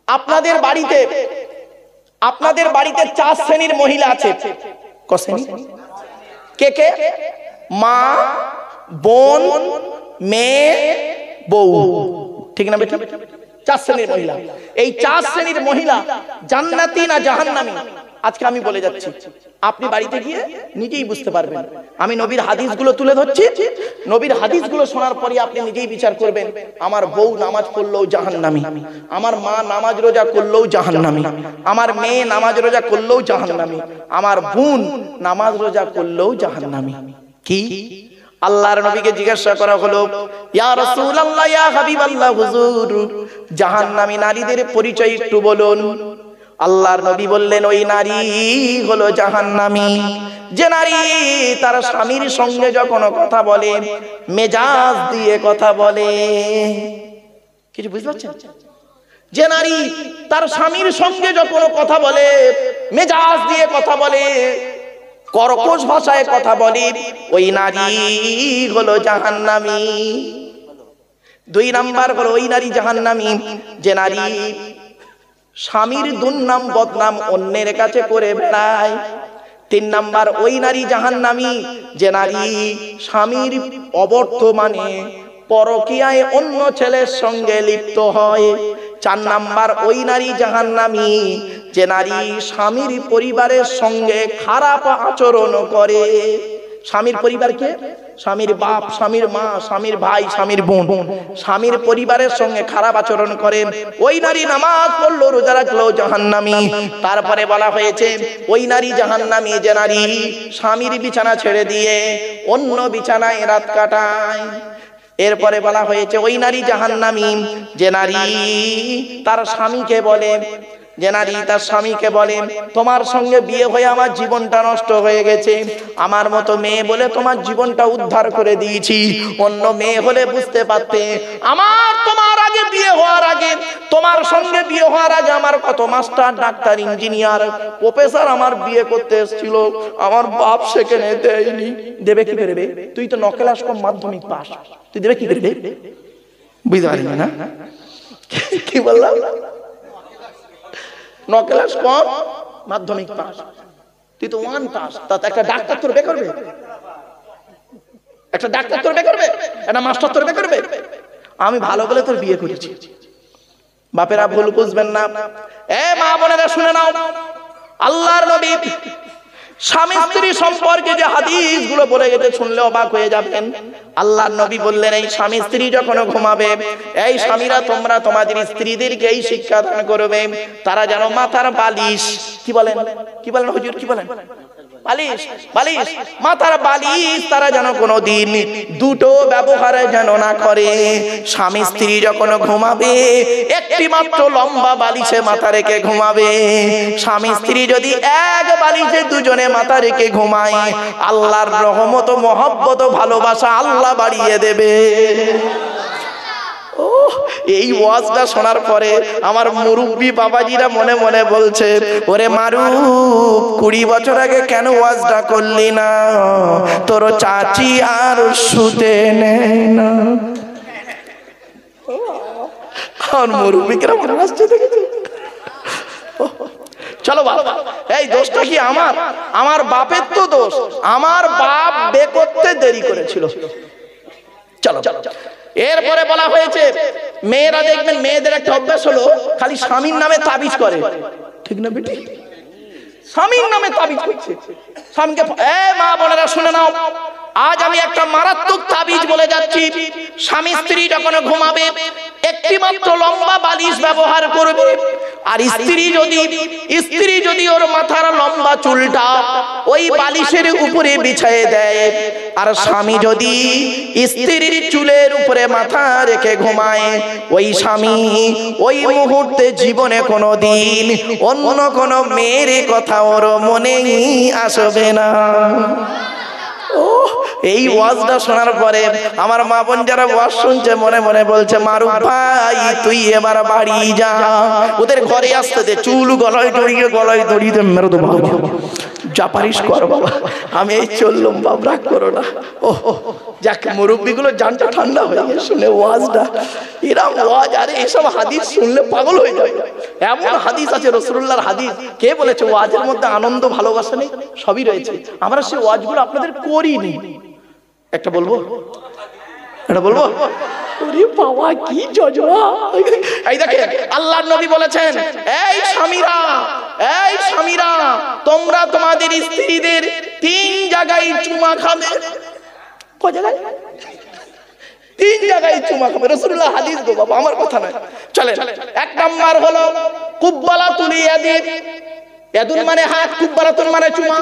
আপনাদের বাড়িতে 4 শ্রেণীর মহিলা আছে। ক শ্রেণী? কে কে? মা, বোন, মেয়ে, বউ, ঠিক না বেটা? 4 শ্রেণীর মহিলা। এই 4 শ্রেণীর মহিলা জান্নাতি না জাহান্নামী আজকে আমি বলে যাচ্ছি, আপনি বাড়িতে গিয়ে নিজেই বুঝতে পারবেন। আমি নবীর হাদিসগুলো তুলে ধরছি, নবীর হাদিসগুলো শোনার পরে আপনি নিজেই বিচার করবেন। আমার বউ নামাজ পড়লেও জাহান্নামী, আমার মা নামাজ রোজা করলেও জাহান্নামী, আমার মেয়ে নামাজ রোজা করলেও জাহান্নামী, আমার বোন নামাজ রোজা করলেও জাহান্নামী। কি? আল্লাহর নবীকে জিজ্ঞাসা করা হলো, ইয়া রাসূলুল্লাহ, ইয়া হাবিবাল্লাহ, হুজুর জাহান্নামী নারীদের পরিচয় একটু বলুন। আল্লাহর নবী বললেন, ওই নারী হলো জাহান্নামী যে নারী তার স্বামীর সঙ্গে যখন কথা বলে মেজাজ দিয়ে কথা বলে। কিছু বুঝতে পারছেন? যে নারী তার স্বামীর সঙ্গে যখন কথা বলে মেজাজ দিয়ে কথা বলে, কর্কশ ভাষায় কথা বলে, ওই নারী হলো জাহান্নামী। 2 নাম্বার হলো ওই নারী জাহান্নামী যে নারী স্বামীর দুর্নাম বদনাম অন্যের কাছে করে বেড়ায়। 3 নাম্বার ওই নারী জাহান্নামী যে নারী স্বামীর অবর্তমানে পরকীয়ায় অন্য ছেলের সঙ্গে লিপ্ত হয়। 4 নাম্বার ওই নারী জাহান্নামী যে নারী স্বামীর পরিবারের সঙ্গে খারাপ আচরণ করে। স্বামীর পরিবারকে, স্বামীর বাপ, স্বামীর মা, স্বামীর ভাই, স্বামীর বোন, স্বামীর পরিবারের সঙ্গে খারাপ আচরণ করে, ওই নারী নামাজ পড়লো রোজা রাখলো জাহান্নামী। তারপরে বলা হয়েছে ওই নারী জাহান্নামী যে নারী স্বামীর বিছানা ছেড়ে দিয়ে অন্য বিছানায় রাত কাটায়। এরপরে বলা হয়েছে ওই নারী জাহান্নামী যে নারী তার স্বামীকে বলে, যে নারী তার স্বামীকে বলে, তোমার সঙ্গে বিয়ে হয়ে আমার জীবনটা নষ্ট হয়ে গেছে, আমার মতো মেয়ে বলে তোমার জীবনটা উদ্ধার করে দিয়েছি, অন্য মেয়ে হলে বুঝতে পারতে তোমার আগে বিয়ে হওয়ার আগে, তোমার সঙ্গে বিয়ে হওয়ার আগে আমার কত মাস্টার, ডাক্তার, ইঞ্জিনিয়ার, প্রফেসর আমার বিয়ে করতে এসেছিল, আমার বাপ সেখানে দেয়নি। দেবে কি করে? তুই তো নকলাস কম মাধ্যমিক পাস, তুই দেবে কি করে? বুঝতে পারলি না? কি বললাম? নকলাস কম মাধ্যমিক পাস, তুই তো 1 পাস। তাতে একটা ডাক্তার তোর বে করবে? একটা ডাক্তার তোর বে করবে? একটা মাস্টার তোর বে করবে? আমি ভালো বলে তোর বিয়ে করেছি। বাপেরা ভুল বুঝবেন না। মা বোনেরা শুনে নাও, আল্লাহর নবী স্বামী স্ত্রী সম্পর্কে যে হাদিসগুলো বলে গেছে শুনলে অবাক হয়ে যাবেন। আল্লাহর নবী বললেন, এই স্বামী স্ত্রী যখন ঘুমাবে, এই স্বামীরা তোমরা তোমাদের স্ত্রীদেরকে এই শিক্ষা দান করবে, তারা যেন মাথার বালিশ, কি বলেন, কি বলেন হুজুর, কি বলেন? বালিশ, বালিশ, মাথার বালিশ তারা যেন কোনোদিন দুটো ব্যবহার যেন না করে। স্বামী স্ত্রী যখন ঘুমাবে একটি মাত্র লম্বা বালিশে মাথা রেখে ঘুমাবে। স্বামী স্ত্রী যদি এক বালিশে দুজনে মাথা রেখে ঘুমায়, আল্লাহর রহমত, মহব্বত, ভালোবাসা আল্লাহ বাড়িয়ে দেবে। এই ওয়াজটা শোনার পরে আমার মুরব্বী বাবাজিরা মনে মনে বলছে, ওরে মারুফ, 20 বছর আগে কেন ওয়াজটা করলি না? তোর চাচি আর শুতে নেয় না। আর মুরব্বীরা মনে আসছে, দেখেছি? চলো বাবা, এই দোষটা কি আমার? আমার বাপের তো দোষ, আমার বাপ বে করতে দেরি করেছিল। চলো চলো। এরপরে বলা হয়েছে মেয়েরা দেখবেন, মেয়েদের একটা অভ্যাস হলো খালি স্বামীর নামে তাবিজ করে, ঠিক না বেটি? স্বামীর নামে তাবিজ করছে স্বামীকে। মা বোনেরা শুনে নাও, আজ আমি একটা মারাত্মক তাবিজ বলে যাচ্ছি। স্বামী স্ত্রী যখন ঘুমাবে একটি মাত্র লম্বা বালিশ ব্যবহার করবে, আর স্ত্রী যদি ওর মাথার লম্বা চুলটা ওই বালিশের উপরে বিছিয়ে দেয়, আর স্বামী যদি স্ত্রীর চুলের উপরে মাথা রেখে ঘুমায়, ওই স্বামী ওই মুহূর্তে জীবনে কোনোদিন অন্য কোনো মেয়ের কথা ওর মনেই আসবে না। এই ওয়াজটা শোনার পরে আমার মা বোন যারা ওয়াজ শুনছে মনে মনে বলছে, মারুফ ভাই তুই এবার বাড়ি যা, ওদের ঘরে আসতে দে, চুল গলায় দড়িয়ে মেরে দেবো, যা পারিস কর বাবা, আমি এই চললাম, বাপ রাগ করো না। ও যাক, মুরব্বীগুলো জানটা ঠান্ডা হয়ে গেছে শুনে ওয়াজটা, এরা ওয়াজ, আরে এসব হাদিস শুনলে পাগল হয়ে যাবে। এমন হাদিস আছে রাসূলুল্লাহর হাদিস, কে বলেছে ওয়াজের মধ্যে আনন্দ ভালোবাসা নেই? সবই রয়েছে, আমরা সেই ওয়াজগুলো আপনাদের করিনি। একটা বলবো, এটা বলবো, ওরে বাবা কি জজবা! এই দেখেন আল্লাহর নবী বলেছেন, এই স্বামীরা তোমরা তোমাদের স্ত্রীদের 3 জায়গায় চুমা খাবে। কয় জায়গায়? 3 জায়গায় চুমা খাবে। রাসূলুল্লাহ হাদিস গো বাবা, আমার কথা নয়। চলে, 1 নাম্বার হলো কুব্বালাতুল ইয়াদি। ইয়াদুন মানে হাত, কুব্বালাতুন মানে চুমা।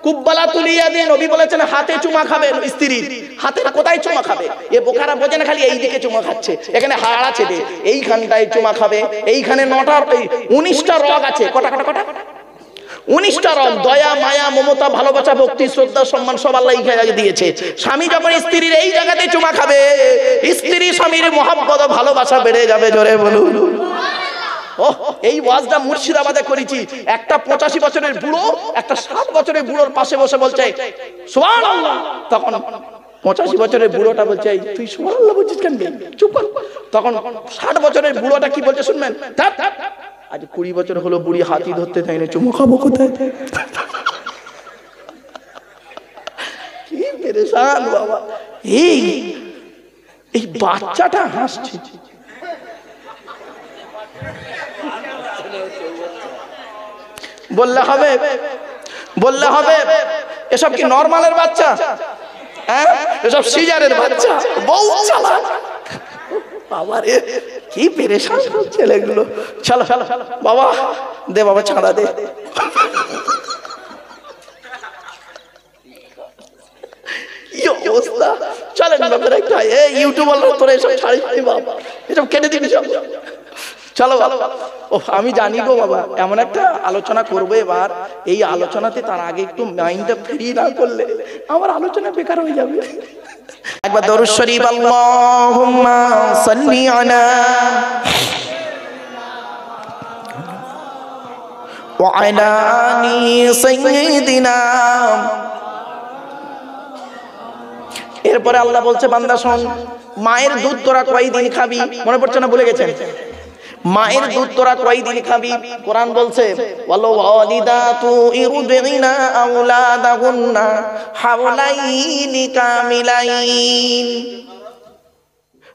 কুব্বালাতুল ইয়াদি নবী বলেছেন হাতে চুমা খাবে স্ত্রী। হাতে কোথায় চুমা খাবে? এ বোকারা বোঝে না, খালি এই দিকে চুমা খাচ্ছে, এখানে হাড় আছে রে, এইখানটায় চুমা খাবে। এইখানে 19টা রগ আছে। কটা 19টা রগ। দয়া, মায়া, মমতা, ভালোবাসা, ভক্তি, শ্রদ্ধা, সম্মান সব আল্লাহ এই জায়গায় দিয়েছে। স্বামী যখন স্ত্রীর এই জায়গাতে চুমা খাবে, স্ত্রী স্বামীর মহব্বত ভালোবাসা বেড়ে যাবে। জোরে বলুন। এই ওয়াজটা মুর্শিদাবাদে করেছি। একটা 85 বছরের বুড়ো একটা 7 বছরের বুড়োর পাশে বসে বলছে সুবহানাল্লাহ। তখন 85 বছরের বুড়োটা বলছে তুই সুবহানাল্লাহ বলছিস কেন? চুপ কর। তখন 60 বছরের বুড়োটা কি বলছে শুনবেন? আজ 20 বছর হলো বুড়ি হাতি ধরতে দেয় না, চুমু খাবো কোথায়? কি পেরেশান বাবা! এই বাচ্চাটা হাসছে। বললে হবে এসব কি নরমালের বাচ্চা? হ্যাঁ, এসব সিজারের বাচ্চা। বউ চালাক বাবা রে, কি পেরেশান ছেলেগুলো। চলো বাবা, দে বাবা ছাড়া দে। কি অবস্থা! চলেন বাবা, একটা ইউটিউবার তোরা এসব ছাড়িস বাবা, এসব কেটে দিবি সব। চলো আমি জানি গো বাবা, এমন একটা আলোচনা করবো এবার। এই আলোচনাতে তার আগে একটু মাইন্ডটা ফ্রি না করলে আমার আলোচনা বেকার হয়ে যাবে। একবার দরুদ শরীফ, আল্লাহুম্মা সাল্লি আলা ওয়া আলা আলি সাইয়্যিদিনা। এরপরে আল্লাহ বলছে বান্দা শোন, মায়ের দুধ তোরা কয়দিন খাবি? মনে পড়ছে না? ভুলে গেছেন? মায়ের দুধ তোরা কয়দিন খাবি? কোরআন বলছে ওয়াল ওয়ালিদাতু ইরদিনা আওলাদাহুন্না হাওলাইনি কামিলাইন।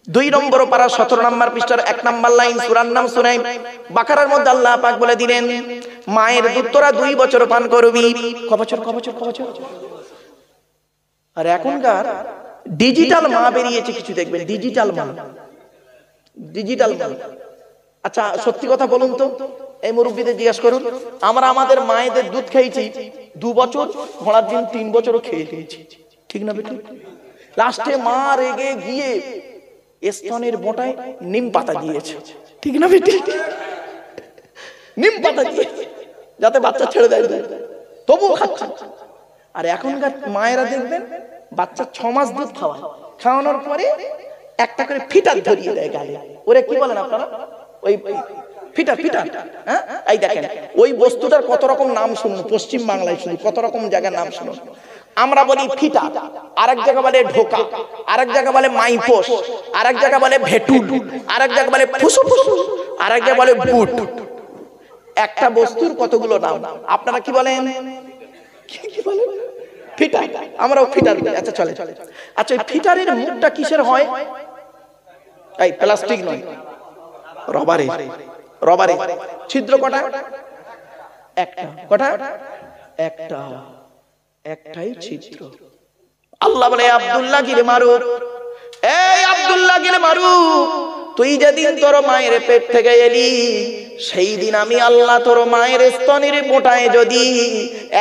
2 নম্বর পারা 17 নম্বর পৃষ্ঠার 1 নম্বর লাইন, সূরার নাম সূরা বাকারার মধ্যে আল্লাহ পাক বলে দিলেন মায়ের দুধ তোরা 2 বছর পান করবি। ক বছর? আর এখনকার ডিজিটাল মা বেরিয়েছে কিছু, দেখবেন ডিজিটাল মা। আচ্ছা সত্যি কথা বলুন তো, এই মুরব্বীদের জিজ্ঞেস করুন, আমরা আমাদের মায়েদের দুধ খেয়েছি 2 বছর, ঘোড়ার দিন 3 বছরও খেয়েছি, ঠিক না বেটি? লাস্টে মা রেগে গিয়ে স্তনের বোঁটায় নিম পাতা দিয়েছে, ঠিক না বেটি? নিম পাতা দিয়েছে যাতে বাচ্চা ছেড়ে দেয়, তবুও খাচ্ছে। আর এখনকার মায়েরা দেখবেন বাচ্চা 6 মাস দুধ খাওয়ানোর পরে একটা করে ফিটার ধরিয়ে দেয় গালে। ওরে কি বলেন আপনারা? ওই ফিটার। হ্যাঁ, এই দেখেন ওই বস্তুটার কত রকম নাম শুনুন, পশ্চিম বাংলায় শুনুন কত রকম জায়গার নাম শুনুন। আমরা বলি ফিটা, আরেক জায়গা বলে ঢোকা, আরেক জায়গা বলে মাইপোস, আরেক জায়গা বলে ভেটুল, আরেক জায়গা বলে ফুসফুস, আরেক জায়গা বলে বুট। একটা বস্তুর কতগুলো নাম। আপনারা কি বলেন? কি বলেন? ফিটার। আমরাও ফিটার। আচ্ছা চলে। আচ্ছা ফিটারের মুখটা কিসের হয়? এই প্লাস্টিক নয়, রবারের। ছিদ্র কটা? একটা। কটা? একটা। একটাই ছিদ্র। আল্লাহ বলে আব্দুল্লাহ গিরে মারু, এই আব্দুল্লাহ গিরে মারু, তুই যেদিন তোর মায়ের পেট থেকে এলি সেই দিন আমি আল্লাহ তোর মায়ের স্তনের বোঁটায় যদি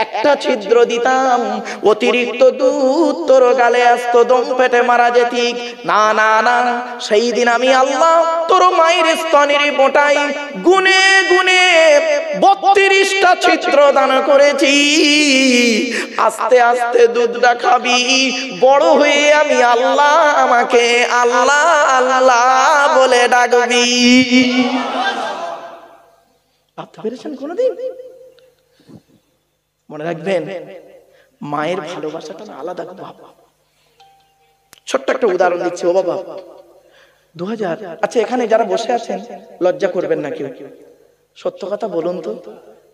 একটা ছিদ্র দিতাম, অতিরিক্ত দুধ তোর গালে আসতো, দম পেটে মারা যেতি। না না না, সেই দিন আমি আল্লাহ তোর মায়ের স্তনের বোঁটায় গুনে গুনে 32টা ছিদ্র দান করেছি। আস্তে আস্তে দুধটা খাবি, বড় হয়ে আমি আল্লাহ, আমাকে আল্লাহ আল্লাহ বলে ডাকবি। ভাবতে পেরেছেন কোনদিন? মনে রাখবেন মায়ের ভালোবাসাটা না আলাদা। ছোট্ট একটা উদাহরণ দিচ্ছি। ও বাবা 2000, আচ্ছা এখানে যারা বসে আছেন লজ্জা করবেন না কেউ, সত্য কথা বলুন তো,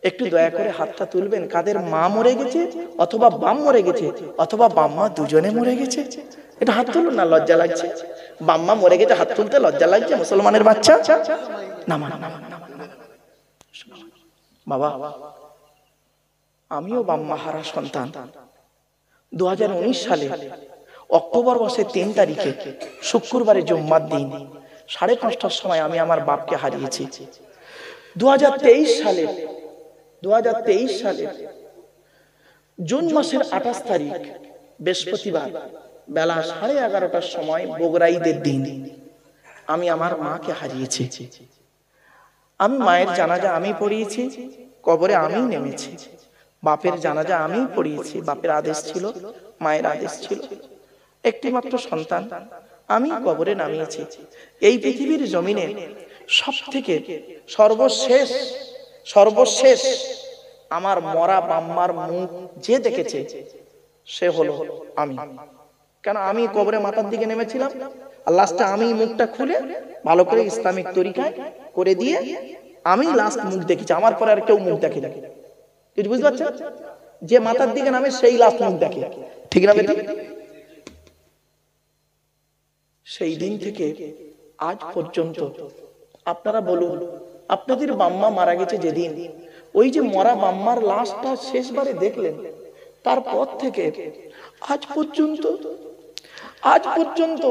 একটু দয়া করে হাতটা তুলবেন, কাদের মা মরে গেছে অথবা বাম মরে গেছে অথবা বাম্মা দুজনে মরে গেছে? এটা হাত তুলুন না, লজ্জা লাগছে। বাম্মা মরে গেছে, হাত তুলতে লজ্জা লাগছে? মুসলমানের বাচ্চা, নামান নামান নামান। বাবা, আমিও বাম্মা হারা সন্তান। 2019 সালে অক্টোবর মাসের 3 তারিখে শুক্রবারে জুম্মার দিন 5:30টার সময় আমি আমার বাপকে হারিয়েছি। 2023 সালে জুন মাসের 28 তারিখ বৃহস্পতিবার বেলা 11:30টার সময় বগুড়া ঈদের দিন আমি আমার মাকে হারিয়েছি। আমি মায়ের জানাজা আমি পড়িয়েছি, কবরে আমি নেমেছি। বাপের জানাজা আমি পড়িয়েছি, বাপের আদেশ ছিল, মায়ের আদেশ ছিল। একটি মাত্র সন্তান আমি কবরে নামিয়েছি। এই পৃথিবীর জমিনে সবথেকে সর্বশেষ আমার মরা বাম্মার মুখ যে দেখেছে সে হলো আমি। কেন, আমি কবরে মাথার দিকে নেমেছিলাম, আর লাস্টে আমি মুখটা খুলে ভালো করে ইসলামিক তরিকায় করে দিয়ে আমি লাস্ট মুখ দেখেছি। আমার পরে আর কেউ মুখ দেখে না। কিছু বুঝতে পারছেন? যে মাথার দিকে নামে সেই লাস্ট মুখ দেখে, ঠিক না বেটা? সেই দিন থেকে আজ পর্যন্ত আপনারা বলুন, আপনাদের বাম্মা মারা গেছে যেদিন, ওই যে মরা বাম্মার লাশটা শেষবারে দেখলেন, তারপর থেকে আজ পর্যন্ত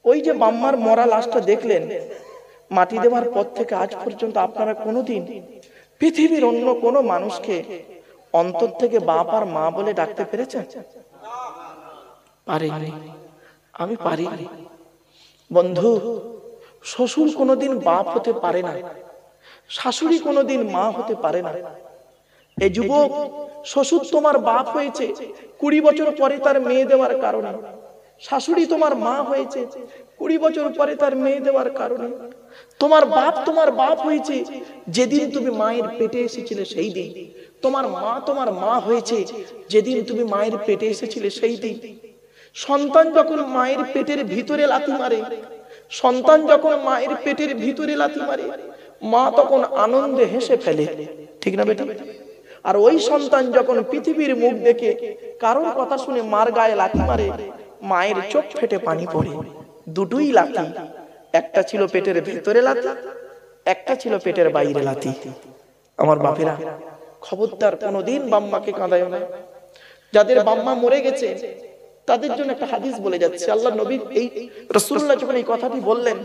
ওই যে বাম্মার মরা লাশটা দেখলেন, মাটি দেওয়ার পর থেকে আজ পর্যন্ত আপনারা কোনোদিন পৃথিবীর অন্য কোনো মানুষকে অন্তর থেকে বাপ আর মা বলে ডাকতে পেরেছেন? পারিনি, আমি পারিনি। বন্ধু, শ্বশুর কোনোদিন বাপ হতে পারে না, শাশুড়ি কোনোদিন মা হতে পারে না। এই যুবক, শ্বশুর তোমার বাপ হয়েছে 20 বছর পরে তার মেয়ে দেওয়ার কারণে, শাশুড়ি তোমার মা হয়েছে 20 বছর পরে তার মেয়ে দেওয়ার কারণে। তোমার বাপ হয়েছে যেদিন তুমি মায়ের পেটে এসেছিলে সেই দিন। তোমার মা হয়েছে যেদিন তুমি মায়ের পেটে এসেছিলে সেই দিন। সন্তান যখন মায়ের পেটের ভিতরে লাথি মারে, মা তখন আনন্দে হেসে ফেলে, ঠিক না বেটা? আর ওই সন্তান যখন পৃথিবীর মুখ দেখে কারোর কথা শুনে মার গায়ে লাথি মারে, মায়ের চোখ ফেটে পানি পড়ে। দুটোই লাথি, একটা ছিল পেটের ভেতরে লাথি, একটা ছিল পেটের বাইরে লাথি। আমার বাপেরা, খবরদার কোনোদিন বাম্মাকে কাঁদায় না। যাদের বাম্মা মরে গেছে তাদের জন্য একটা হাদিস বলে যাচ্ছে। আল্লাহ নবী, এই রাসূলুল্লাহ যখন এই কথাটি বললেন,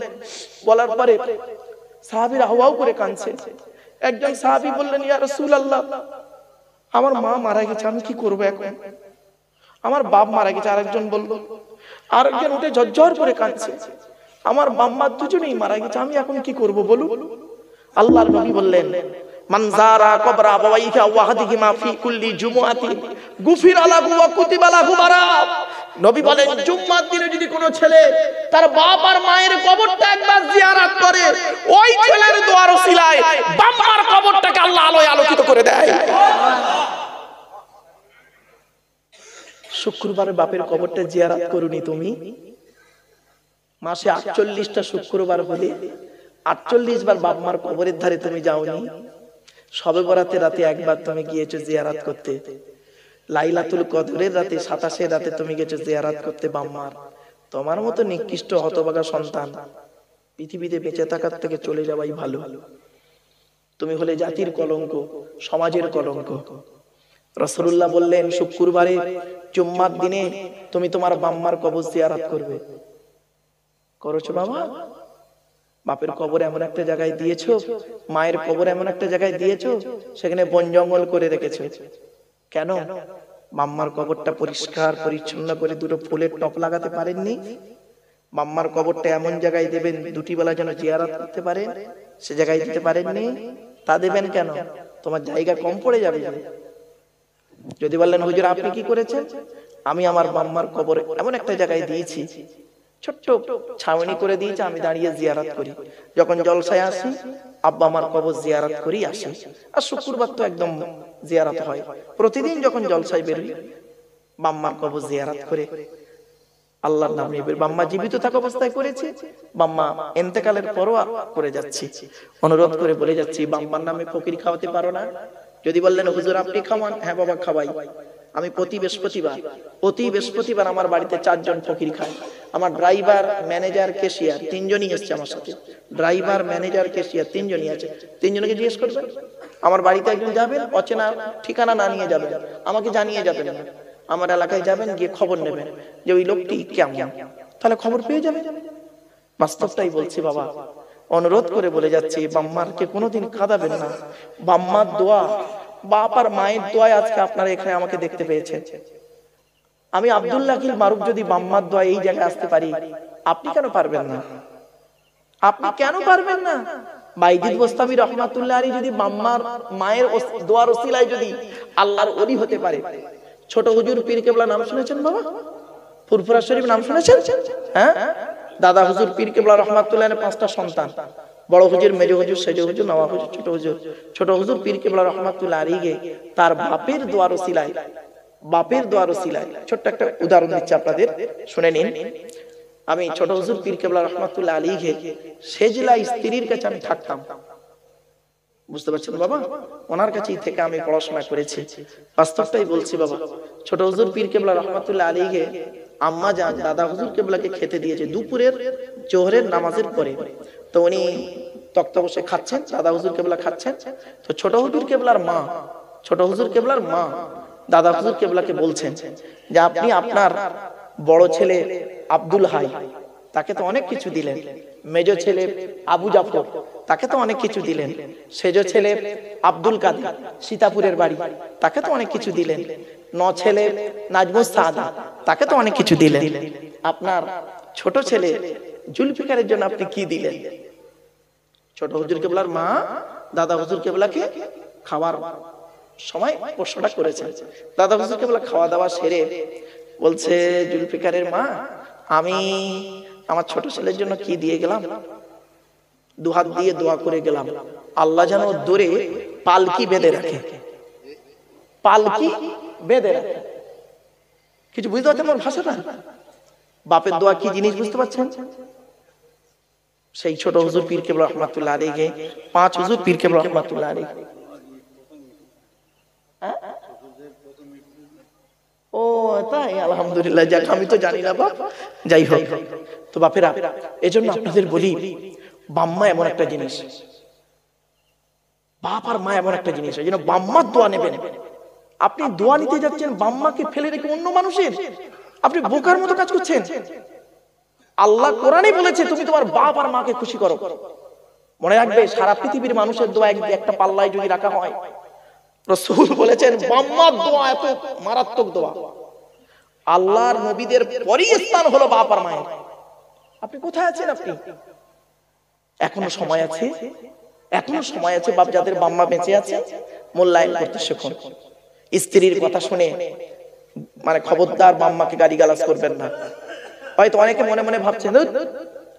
বলার পরে সাহাবীরা হাওয়াও করে কাঁদছে। একজন সাহাবী বললেন, ইয়া রাসূলুল্লাহ, আমার মা মারা গেছে, আমি কি করব এখন? আমার বাপ মারা গেছে। আরেকজন বলল, আরেকজন উঠে ঝরঝর করে কাঁদছে, আমার বাম্মা দুজনেই মারা গেছে, আমি এখন কি করব বলুন? আল্লাহর নবী বললেন, মান যারা কবর আবাওয়াইহি ওয়াহদিহিমা ফি কুল্লি জুমআতিন গুফিরা লাহু ওয়া কুতিবা লাহু বারা। নবী বলেন, জুম্মার দিনে যদি কোনো ছেলে তার বাপ আর মায়ের কবরটা একবার জিয়ারত করে, ওই ছেলের দোয়ার ওসিলায় বাম্মার কবরটাকে আল্লাহ আলোয় আলোকিত করে দেয়। শুক্রবারে বাপের কবরটা জিয়ারত করুনি তুমি? মাসে 48টা শুক্রবার হলে 48 বার বাপ মার কবরের ধারে তুমি যাওনি? শবে বরাতে রাতে একবার তুমি গিয়েছো জিয়ারত করতে, লাইলাতুল কদরের রাতে 27 রাতে তুমি গেছো জিয়ারত করতে বাম্মার। তোমার মতো নিকৃষ্ট হতভাগা সন্তান পৃথিবীতে বেঁচে থাকার থেকে চলে যাওয়াই ভালো। তুমি হলে জাতির কলঙ্ক, সমাজের কলঙ্ক। রাসূলুল্লাহ বললেন, শুক্রবারে জুম্মার দিনে তুমি তোমার বাম্মার কবর জিয়ারত করবে। করেছো বাবা? বাপের কবর এমন একটা জায়গায় দিয়েছো, মায়ের কবর এমন একটা জায়গায় দিয়েছো, সেখানে বন জঙ্গল করে রেখেছো। কেন? মাম্মার কবরটা পরিষ্কার পরিচ্ছন্ন করে দুটো ফুলের টপ লাগাতে পারেননি? মাম্মার কবরটা এমন জায়গায় দেবেন দুটি বেলা যেন জিয়ারত করতে পারে, সে জায়গায় দিতে পারেননি? তা দেবেন কেন? তোমার জায়গা কম পড়ে যাবে। যদি বললেন, হুজুর আপনি কি করেছেন? আমি আমার মাম্মার কবর এমন একটা জায়গায় দিয়েছি, ছোট্ট ছাউনি করে দিয়েছে, আমি দাঁড়িয়ে জিয়ারত করি। যখন জলসায় আসি আব্বা আমার কবর জিয়ারত করি আসি। আর শুক্রবার তো একদম জিয়ারত হয়, প্রতিদিন যখন জলসায় বেরোই বাম্মার কবর জিয়ারত করে আল্লাহর নাম নিয়ে বাম্মা জীবিত থাকা অবস্থায় করেছি, বাম্মা ইন্তেকালের পরও করে যাচ্ছি। অনুরোধ করে বলে যাচ্ছি, বাম্মার নামে ফকির খাওয়াতে পারো না? যদি বললেন হুজুর আপনি খাওয়ান, হ্যাঁ বাবা খাওয়াই। আমি প্রতি বৃহস্পতিবার আমার বাড়িতে 4 জন ফকির খায়। আমার ড্রাইভার, ম্যানেজার, ক্যাশিয়ার 3 জনই এসছে আমার সাথে। ড্রাইভার, ম্যানেজার, ক্যাশিয়ার 3 জনই আছে। 3 জনকে জিজ্ঞেস করবেন। আমার বাড়িতে একজন যাবেন, অচেনা ঠিকানা না নিয়ে যাবেন, আমাকে জানিয়ে যাবেন না। আমার এলাকায় যাবেন, গিয়ে খবর নেবেন যে ওই লোকটি কেমন, তাহলে খবর পেয়ে যাবেন। বাস্তবটাই বলছি বাবা, অনুরোধ করে বলে যাচ্ছি, বাম্মারকে কোনোদিন কাঁদাবেন না। বাম্মার দোয়া, বাপ আর মায়ের দোয়ায় আজকে আপনারা এখানে আমাকে দেখতে পেয়েছেন। আমি আব্দুল্লাহ আকিল মারুফ যদি বাম্মার দোয়া এই জায়গায় আসতে পারি, আপনি কেন পারবেন না? আপনি কেন পারবেন না? বাইজিদ বোস্তামি রহমাতুল্লাহ আলাইহি যদি বাম্মার মায়ের দোয়ার ওসিলায় যদি আল্লাহর ওলি হতে পারে। ছোট হুজুর পীর কেবলা নাম শুনেছেন বাবা? ফুরফুরা শরীফ নাম শুনেছেন? হ্যাঁ, দাদা হুজুর পীর কেবলা রহমাতুল্লাহ আলাইহি 5টা সন্তান, বড় হুজুর, মেজ হুজুর, সেজ হুজুর, নওয়াব হুজুর, ছোট হুজুর। ছোট হুজুর পীর কেবলা রহমাতুল্লাহ আলাইহি তার বাপের দোয়ার ওসিলায় ছোট্ট একটা উদাহরণ দিচ্ছি আপনাদের, শুনে নিন। আমি ছোট হুজুর পীর কেবলা রহমাতুল্লাহ আলাইহি সেজলা স্ত্রীর কাছে আমি থাকতাম, বুঝতে পারছেন বাবা? ওনার কাছেই থেকে আমি পড়াশোনা করেছি। বাস্তবটাই বলছি বাবা। ছোট হুজুর পীর কেবলা রহমাতুল্লাহ আলাইহি আম্মা জান দাদা হুজুর কেবলাকে খেতে দিয়েছে দুপুরের জোহরের নামাজের পরে। তো উনি তক্তা বসে খাচ্ছেন, দাদা হুজুর কেবলা খাচ্ছেন। তো ছোট হুজুর কেবলার মা দাদা হুজুর কেবলাকে বলছেন যে আপনি আপনার বড় ছেলে আব্দুল হাই, তাকে তো অনেক কিছু দিলেন। মেজ ছেলে আবু জাফর, তাকে তো অনেক কিছু দিলেন। সেজ ছেলে আব্দুল কাদের, সীতাপুরের বাড়ি, তাকে তো অনেক কিছু দিলেন। 9 ছেলে নাজমুস সাদা, তাকে তো অনেক কিছু দিলেন। আপনার ছোট ছেলে জুলফিকারের জন্য আপনি কি দিলেন? ছোট হুজুর কেবলার মা দাদা হুজুর কেবলাকে খাওয়ার সময় প্রশ্নটা করেছেন। দাদা হুজুর কেবলা খাওয়া দাওয়া সেরে বলছে, জুলফিকারের মা, আমি আমার ছোট ছেলের জন্য কি দিয়ে গেলাম? 2 হাত দিয়ে দোয়া করে গেলাম, আল্লাহ যেন দূরে পালকি বেঁধে রাখে। কিছু বুঝতে পারছেন আমার ভাষাটা? বাপের দোয়া কি জিনিস বুঝতে পারছেন? সেই ছোট হুজুর পীর কেবলা রহমাতুল্লাহ আলাইহি 5 হুজুর পীর কেবলা রহমাতুল্লাহ আলাইহি। ও তাই, আলহামদুলিল্লাহ, যাক, আমি তো জানি না বাপ, যাই হোক। তো বাপেরা, এজন্য আপনাদের বলি, বাম্মা এমন একটা জিনিস, বাপ আর মা এমন একটা জিনিস, এইজন্য বাম্মার দোয়া নেবেন। আপনি দোয়া নিতে যাচ্ছেন, বাম্মাকে ফেলে রেখে অন্য মানুষের, আপনি বোকার মতো কাজ করছেন। আল্লাহ কোরআনে বলেছে তুমি তোমার বাপ আর মাকে খুশি করো। মনে রাখবে, সারা পৃথিবীর মানুষের দোয়া একটা পাল্লায় যদি রাখা হয়, রাসূল বলেছেন বাম্মার দোয়া এত মারাত্মক দোয়া, আল্লাহর নবীদের পরই স্থান হলো বাপ আর মায়ের। আপনি কোথায় আছেন? আপনি এখনো সময় আছে, বাপ যাদের বাম্মা বেঁচে আছে মূল্যায়ন করতে শিখুন। স্ত্রীর কথা শুনে মানে খবরদার বাম্মাকে গালিগালাজ করবেন না। হয়তো অনেকে মনে মনে ভাবছেন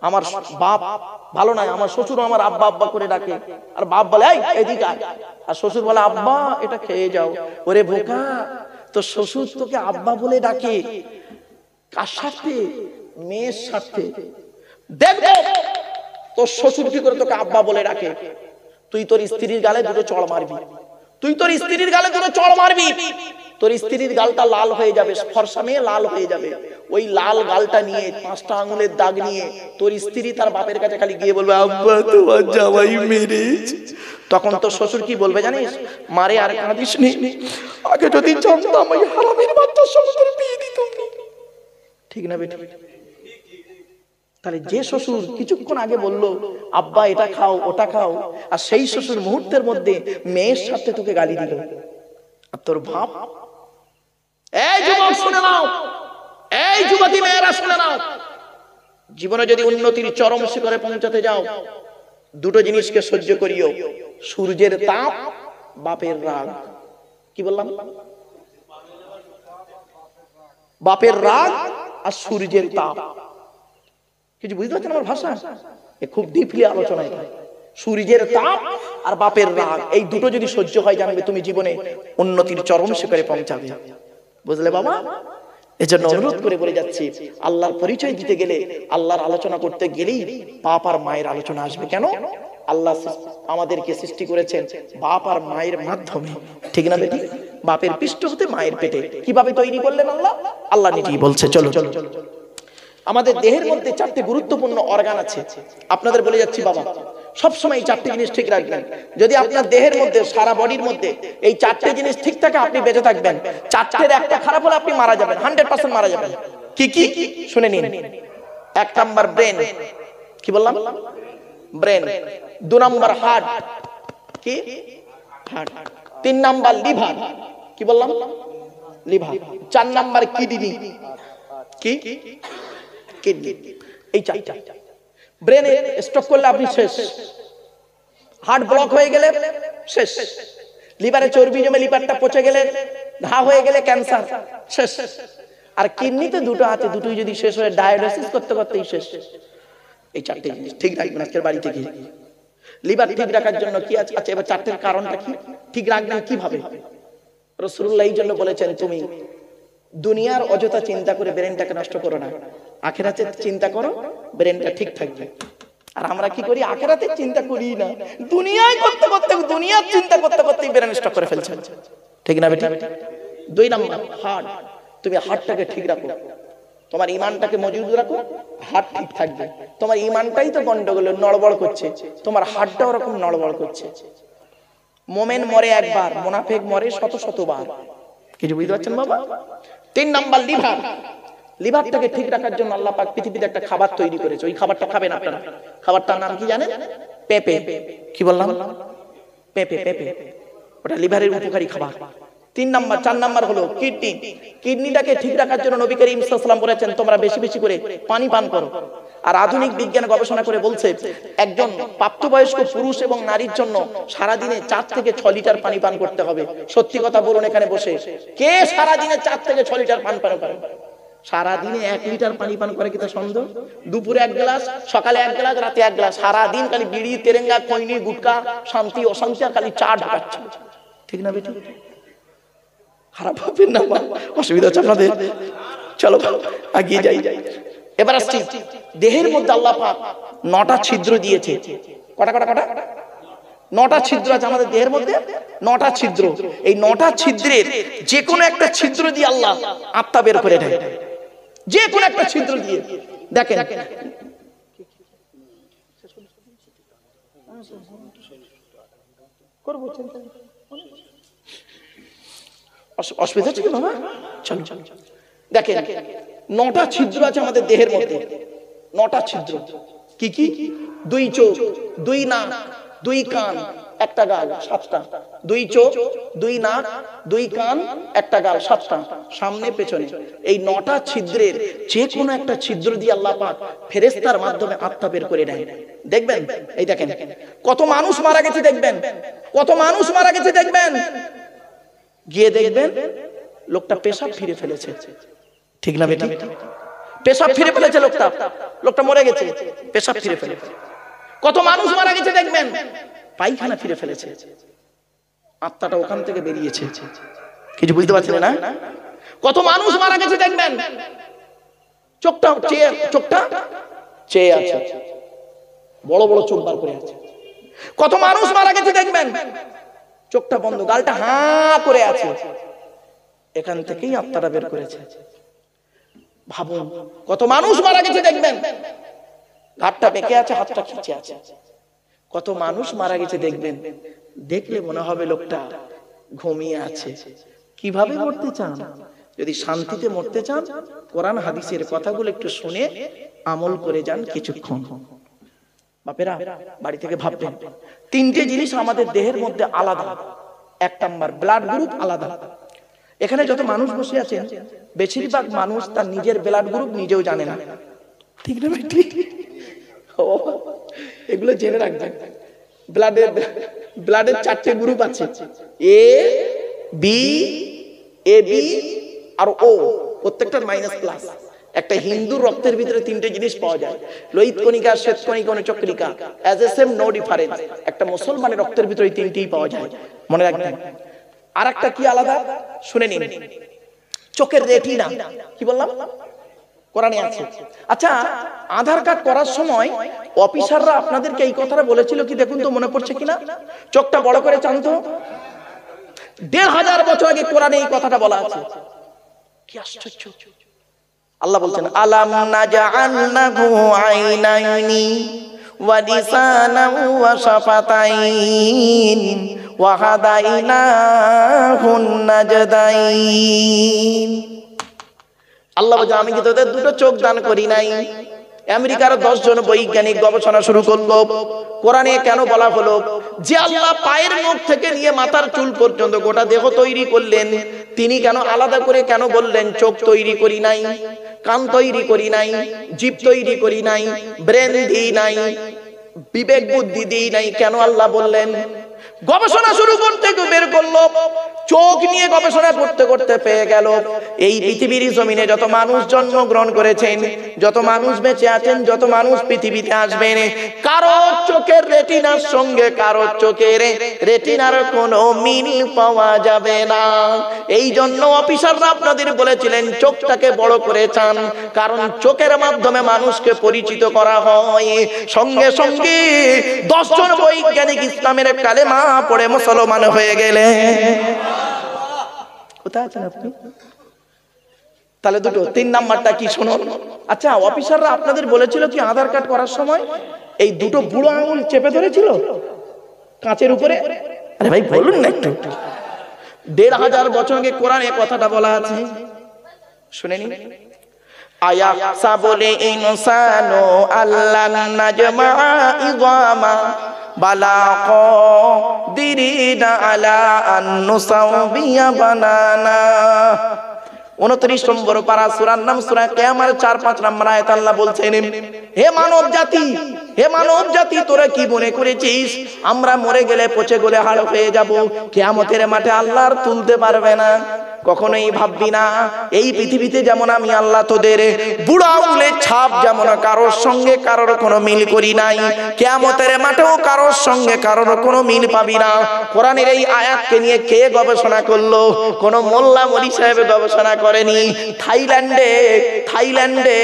আমার বাপ ভালো নাই, আমার শ্বশুর আমার আব্বা আব্বা করে ডাকে, আর বাপ বলে এই এদিকে আয়, আর শ্বশুর বলে আব্বা এটা খেয়ে যাও। ওরে বোকা, তো শ্বশুর তোকে আব্বা বলে ডাকে কার স্বার্থে? মেয়ের স্বার্থে। দেখবো তোর শ্বশুর কি করে তোকে আব্বা বলে ডাকে। তুই তোর স্ত্রীর গালে 2 চড় মারবি, তোর স্ত্রীর গালটা লাল হয়ে যাবে, ফর্সা মেয়ে লাল হয়ে যাবে। ওই লাল গালটা নিয়ে 5টা আঙুলের দাগ নিয়ে তোর স্ত্রী তার বাপের কাছে খালি গিয়ে বলবে আব্বা তোমার জামাই মেরেছে। তখন তোর শ্বশুর কি বলবে জানিস? মারে আর কাঁদিস নি, আগে যদি জানতাম ওই হারামের বাচ্চার সঙ্গে তোর বিয়ে দিতাম। ঠিক না বেটা? তাহলে যে শ্বশুর কিছুক্ষণ আগে বললো আব্বা এটা খাও ওটা খাও, আর সেই শ্বশুর মুহূর্তের মধ্যে মেয়ের সাথে তোকে গালি দিল, আর তোর ভাব। এই যুবক শুনে নাও, এই যুবতী মেয়েরা শুনে নাও, জীবনে যদি উন্নতির চরম শিখরে পৌঁছাতে যাও, 2টো জিনিসকে সহ্য করিও, সূর্যের তাপ, বাপের রাগ। কি বললাম? বাপের রাগ আর সূর্যের তাপ। কিছু বুঝতে পারছেন আমার ভাষা? খুব ডিপলি আলোচনা। সূর্যের তাপ আর বাপের রাগ, এই 2টো যদি সহ্য হয়, জানবে তুমি জীবনে উন্নতির চরম শিখরে পৌঁছাবে। বুঝলে বাবা? এজন্য অনুরোধ করে বলে যাচ্ছি, আল্লাহর পরিচয় দিতে গেলে, আল্লাহর আলোচনা করতে গেলেই বাপ আর মায়ের আলোচনা আসবে। কেন? আল্লাহ আমাদেরকে সৃষ্টি করেছেন বাপ আর মায়ের মাধ্যমে, ঠিক না বেটি? বাপের পৃষ্ঠ হতে মায়ের পেটে কিভাবে তৈরি করলেন আল্লাহ? আল্লাহ নিজেই বলছে। চলো চলো, আমাদের দেহের মধ্যে 4টি গুরুত্বপূর্ণ অর্গান আছে। আপনাদের বলে যাচ্ছি বাবা, সবসময় এই 4টি জিনিস ঠিক রাখবেন। যদি আপনার দেহের মধ্যে, সারা বডির মধ্যে এই 4টি জিনিস ঠিক থাকে, আপনি বেঁচে থাকবেন। 4টের একটা খারাপ হলে আপনি মারা যাবেন, 100% মারা যাবেন। কি কি শুনে নিন। 1 নাম্বার ব্রেন, কি বললাম? ব্রেন। 2 নাম্বার হার্ট, কি? হার্ট। 3 নাম্বার লিভার, কি বললাম? লিভার। 4 নাম্বার কিডনি, কি? কিডনি। এই 4টা। ব্রেনে স্ট্রোক করলে আপনি শেষ, হার্ট ব্লক হয়ে গেলে শেষ, লিভারে চর্বি জমে লিভারটা পচে গেলে, ঘা হয়ে গেলে ক্যান্সার, শেষ। আর কিডনিতে 2টো আছে, দুটোই যদি শেষ হয়ে ডায়ালিসিস করতে করতেই শেষ। এই 4টি জিনিস ঠিক রাখবেন আজকের বাড়ি থেকে। লিভার ঠিক রাখার জন্য কি আছে? আচ্ছা, এবার 4টের কারণটা কি? ঠিক রাখবেন কিভাবে? রাসূলুল্লাহ এই জন্য বলেছেন, তুমি দুনিয়ার অযথা চিন্তা করে ব্রেনটাকে নষ্ট করো না, আখিরাতের চিন্তা করো, ব্রেনটা ঠিক থাকবে। আর আমরা কি করি? আখিরাতের চিন্তা করি না, দুনিয়ায় করতে করতে, দুনিয়ার চিন্তা করতে করতে ব্রেন নষ্ট করে ফেলছে, ঠিক না বেটা? 2 নাম্বার হার্ট, তুমি হার্টটাকে ঠিক রাখো, তোমার ঈমানটাকে মজবুত রাখো, হার্ট ঠিক থাকবে। তোমার ঈমানটাই তো গন্ডগোল, নড়বড় করছে, তোমার হার্টটাও ওরকম নড়বড় করছে। মুমিন মরে একবার, মুনাফিক মরে শত শতবার। কিছু বুঝতে পারছেন বাবা? 3 নাম্বার লিভার, লিভারটাকে ঠিক রাখার জন্য আল্লাহ পাক পৃথিবীতে একটা খাবার তৈরি করেছে। ওই খাবারটা খাবেন আপনারা। খাবারটার নাম কি জানেন? পেঁপে। কি বললাম? পেঁপে। পেঁপে ওটা লিভারের উপকারী খাবার। 3 নাম্বার। 4 নাম্বার হলো কিডনি। কিডনিটাকে ঠিক রাখার জন্য নবী করিম সাল্লাল্লাহু আলাইহি ওয়াসাল্লাম বলেছেন, তোমরা বেশি বেশি করে পানি পান করো। আর আধুনিক বিজ্ঞান গবেষণা করে বলছে, একজন প্রাপ্তবয়স্ক পুরুষ এবং নারীর জন্য সারা দিনে 4 থেকে 6 লিটার পানি পান করতে হবে। সত্যি কথা বলুন এখানে বসে, কে সারা দিনে 4 থেকে 6 লিটার পান করে? সারা দিনে 1 লিটার পানি পান করে কি তা সন্দেহ? দুপুরে 1 গ্লাস, সকালে 1 গ্লাস, রাতে 1 গ্লাস। সারা দিন খালি বিড়ি, তেরেঙ্গা, খৈনি, গুটকা, শান্তি অশান্তি আর খালি চা ঢাকাচ্ছে, ঠিক না বেটা? খারাপ ভাবেন না, অসুবিধা হচ্ছে আপনাদের। চলো এগিয়ে যাই। এবার আসছি, দেহের মধ্যে আল্লাহ পাক 9টা ছিদ্র দিয়েছে। কটা? 9টা ছিদ্র আছে আমাদের দেহের মধ্যে, 9টা ছিদ্র। এই 9টা ছিদ্রের যে কোনো একটা ছিদ্র দিয়ে আল্লাহ আত্মা বের করে দেয়, যে কোনো একটা ছিদ্র দিয়ে। দেখেন, অসুবিধা হচ্ছে কি বাবা? চলো দেখেন, 9টা ছিদ্র আছে আমাদের দেহের মধ্যে। 9টা ছিদ্র কি কি? 2 চোখ, 2 নাক, 2 কান, 1টা গাল, 7টা। 2 চোখ, 2 নাক, 2 কান, 1টা গাল, 7টা, সামনে পেছনে। এই 9টা ছিদ্রের যে কোনো একটা ছিদ্র দিয়ে আল্লাহ পাক ফেরেশতার মাধ্যমে আত্মা বের করে দেয়। দেখবেন, এই দেখেন কত মানুষ মারা গেছে, দেখবেন কত মানুষ মারা গেছে, দেখবেন গিয়ে দেখবেন লোকটা পেশাব ফিরে ফেলেছে, ঠিক না বেটা? পেশাব ফিরে ফেলেছে লোকটা মরে গেছে, পেশাব ফিরে ফেলেছে। কত মানুষ মারা গেছে, দেখবেন পায়খানা ফিরে ফেলেছে, আত্মাটা ওখান থেকে বেরিয়েছে। কিছু বুঝতে পারছেন না? কত মানুষ মারা গেছে, দেখবেন চোখটা চেয়ে আছে, বড় বড় চোখ বার করে আছে। কত মানুষ মারা গেছে, দেখবেন চোখটা বন্ধ, গালটা হাঁ করে আছে, এখান থেকেই আত্মাটা বের করেছে। ভাবুন, কত মানুষ মারা গেছে, দেখবেন ঘাটটা বেঁকে আছে, হাতটা খিচে আছে। কত মানুষ মারা গেছে, দেখবেন দেখলে মনে হবে লোকটা ঘুমিয়ে আছে। কিভাবে মরতে চান? যদি শান্তিতে মরতে চান, কোরআন হাদিসের কথাগুলো একটু শুনে আমল করে যান কিছুক্ষণ। বাপেরা বাড়ি থেকে ভাববেন, 3টে জিনিস আমাদের দেহের মধ্যে আলাদা। 1 নাম্বার ব্লাড গ্রুপ আলাদা। এখানে যত মানুষ বসে আছেন, বেশিরভাগ মানুষ তার নিজের ব্লাড গ্রুপ নিজেও জানে না, ঠিক না বেটি? এগুলো জেনে রাখবেন। ব্লাডের 4টে গ্রুপ আছে, এ বি আর ও, প্রত্যেকটার মাইনাস প্লাস। একটা হিন্দুর রক্তের ভিতরে 3টে জিনিস পাওয়া যায়, লোহিত কণিকা, শ্বেত কণিকা, অনুচক্রিকা, as a same no difference. একটা মুসলমানের রক্তের ভিতরে 3টেই পাওয়া যায়, মনে রাখবেন। আর একটা কি আলাদা শুনে নিন, চোখের রেটিনা, কি বললাম, কোরআনে আছে। আচ্ছা, আধার কার্ড করার সময় অফিসাররা আপনাদেরকে এই কথাটা বলেছিল কি? দেখুন তো, মনে পড়ছে কিনা? চোখটা বড় করে চান তো। ১৫০০ বছর আগে কোরআনে এই কথাটা বলা আছে। কি আশ্চর্য! আল্লাহ বলছেন, আলাম নাজআলনাহু আইনাইনি ওয়া লিসানান ওয়া শাফাতাইন ওয়া হাদাইনাহুন নাজদাইন। আল্লাহ বলছেন, আমি কি তোদের দুটো চোখ দান করি নাই? আমেরিকার 10 জন বৈজ্ঞানিক গবেষণা শুরু করলো। কোরআনে কেন বলা হলো যে আল্লাহ পায়ের নখ থেকে নিয়ে মাথার চুল পর্যন্ত গোটা দেহ তৈরি করলেন, তিনি কেন আলাদা করে কেন বললেন চোখ তৈরি করি নাই, কান তৈরি করি নাই, জিভ তৈরি করি নাই, ব্রেন দিই নাই, বিবেক বুদ্ধি দিই নাই? কেন আল্লাহ বললেন? গবেষণা শুরু করতে বের করলো, চোখ নিয়ে গবেষণা করতে করতে পেয়ে গেল এই পৃথিবীর জমিনে যত মানুষ জন্মগ্রহণ করেছেন, যত মানুষ বেঁচে আছেন, যত মানুষ পৃথিবীতে আসবেন, কারো চোখের রেটিনার সঙ্গে কারো চোখের রেটিনার কোনো মিল পাওয়া যাবে না। এই জন্য অফিসাররা আপনাদের বলেছিলেন চোখটাকে বড় করে চান, কারণ চোখের মাধ্যমে মানুষকে পরিচিত করা হয়। সঙ্গে সঙ্গে 10 জন বৈজ্ঞানিক ইসলামের কালেমা পড়ে মুসলমান হয়ে গেলে। কোথায় আছেন আপনি? তাহলে দুটো, 3 নাম্বারটা কি শুনুন। আচ্ছা, অফিসাররা আপনাদের বলেছিল কি আধার কার্ড করার সময় এই দুটো বুড়ো আঙুল চেপে ধরেছিল কাঁচের উপরে? আরে ভাই বলুন না একটু। ১৫০০ বছর আগে কোরআনে কথাটা বলা আছে, শুনে নিন। আয়া সাবলে ইনসানু আল্লান নাজমা ইযামা বালা কাদিরিনা আলা আন নুসাউবিয়া বানানা। 29 নম্বর পারা, সূরার নাম সূরা কিয়ামার 4-5 নম্বর আয়াত আল্লাহ বলছেন, হে মানব জাতি, হে মানব জাতি, তোরা কি মনে করেছিস আমরা মরে গেলে পচে গলে হাড় হয়ে যাব, কিয়ামতের মাঠে আল্লাহ আর তুলতে পারবে না? কখনোই ভাববি না এই পৃথিবীতে যেমন আমি আল্লাহ তোদের বুড়া আঙুলের ছাপ যেমন কারোর সঙ্গে কারোর কোনো মিল করি নাই, কিয়ামতের মাঠেও কারোর সঙ্গে কারোর কোনো মিল পাবি না। কোরআনের এই আয়াতকে নিয়ে কে গবেষণা করলো? কোন মোল্লা মলি সাহেব গবেষণা করেনি। থাইল্যান্ডে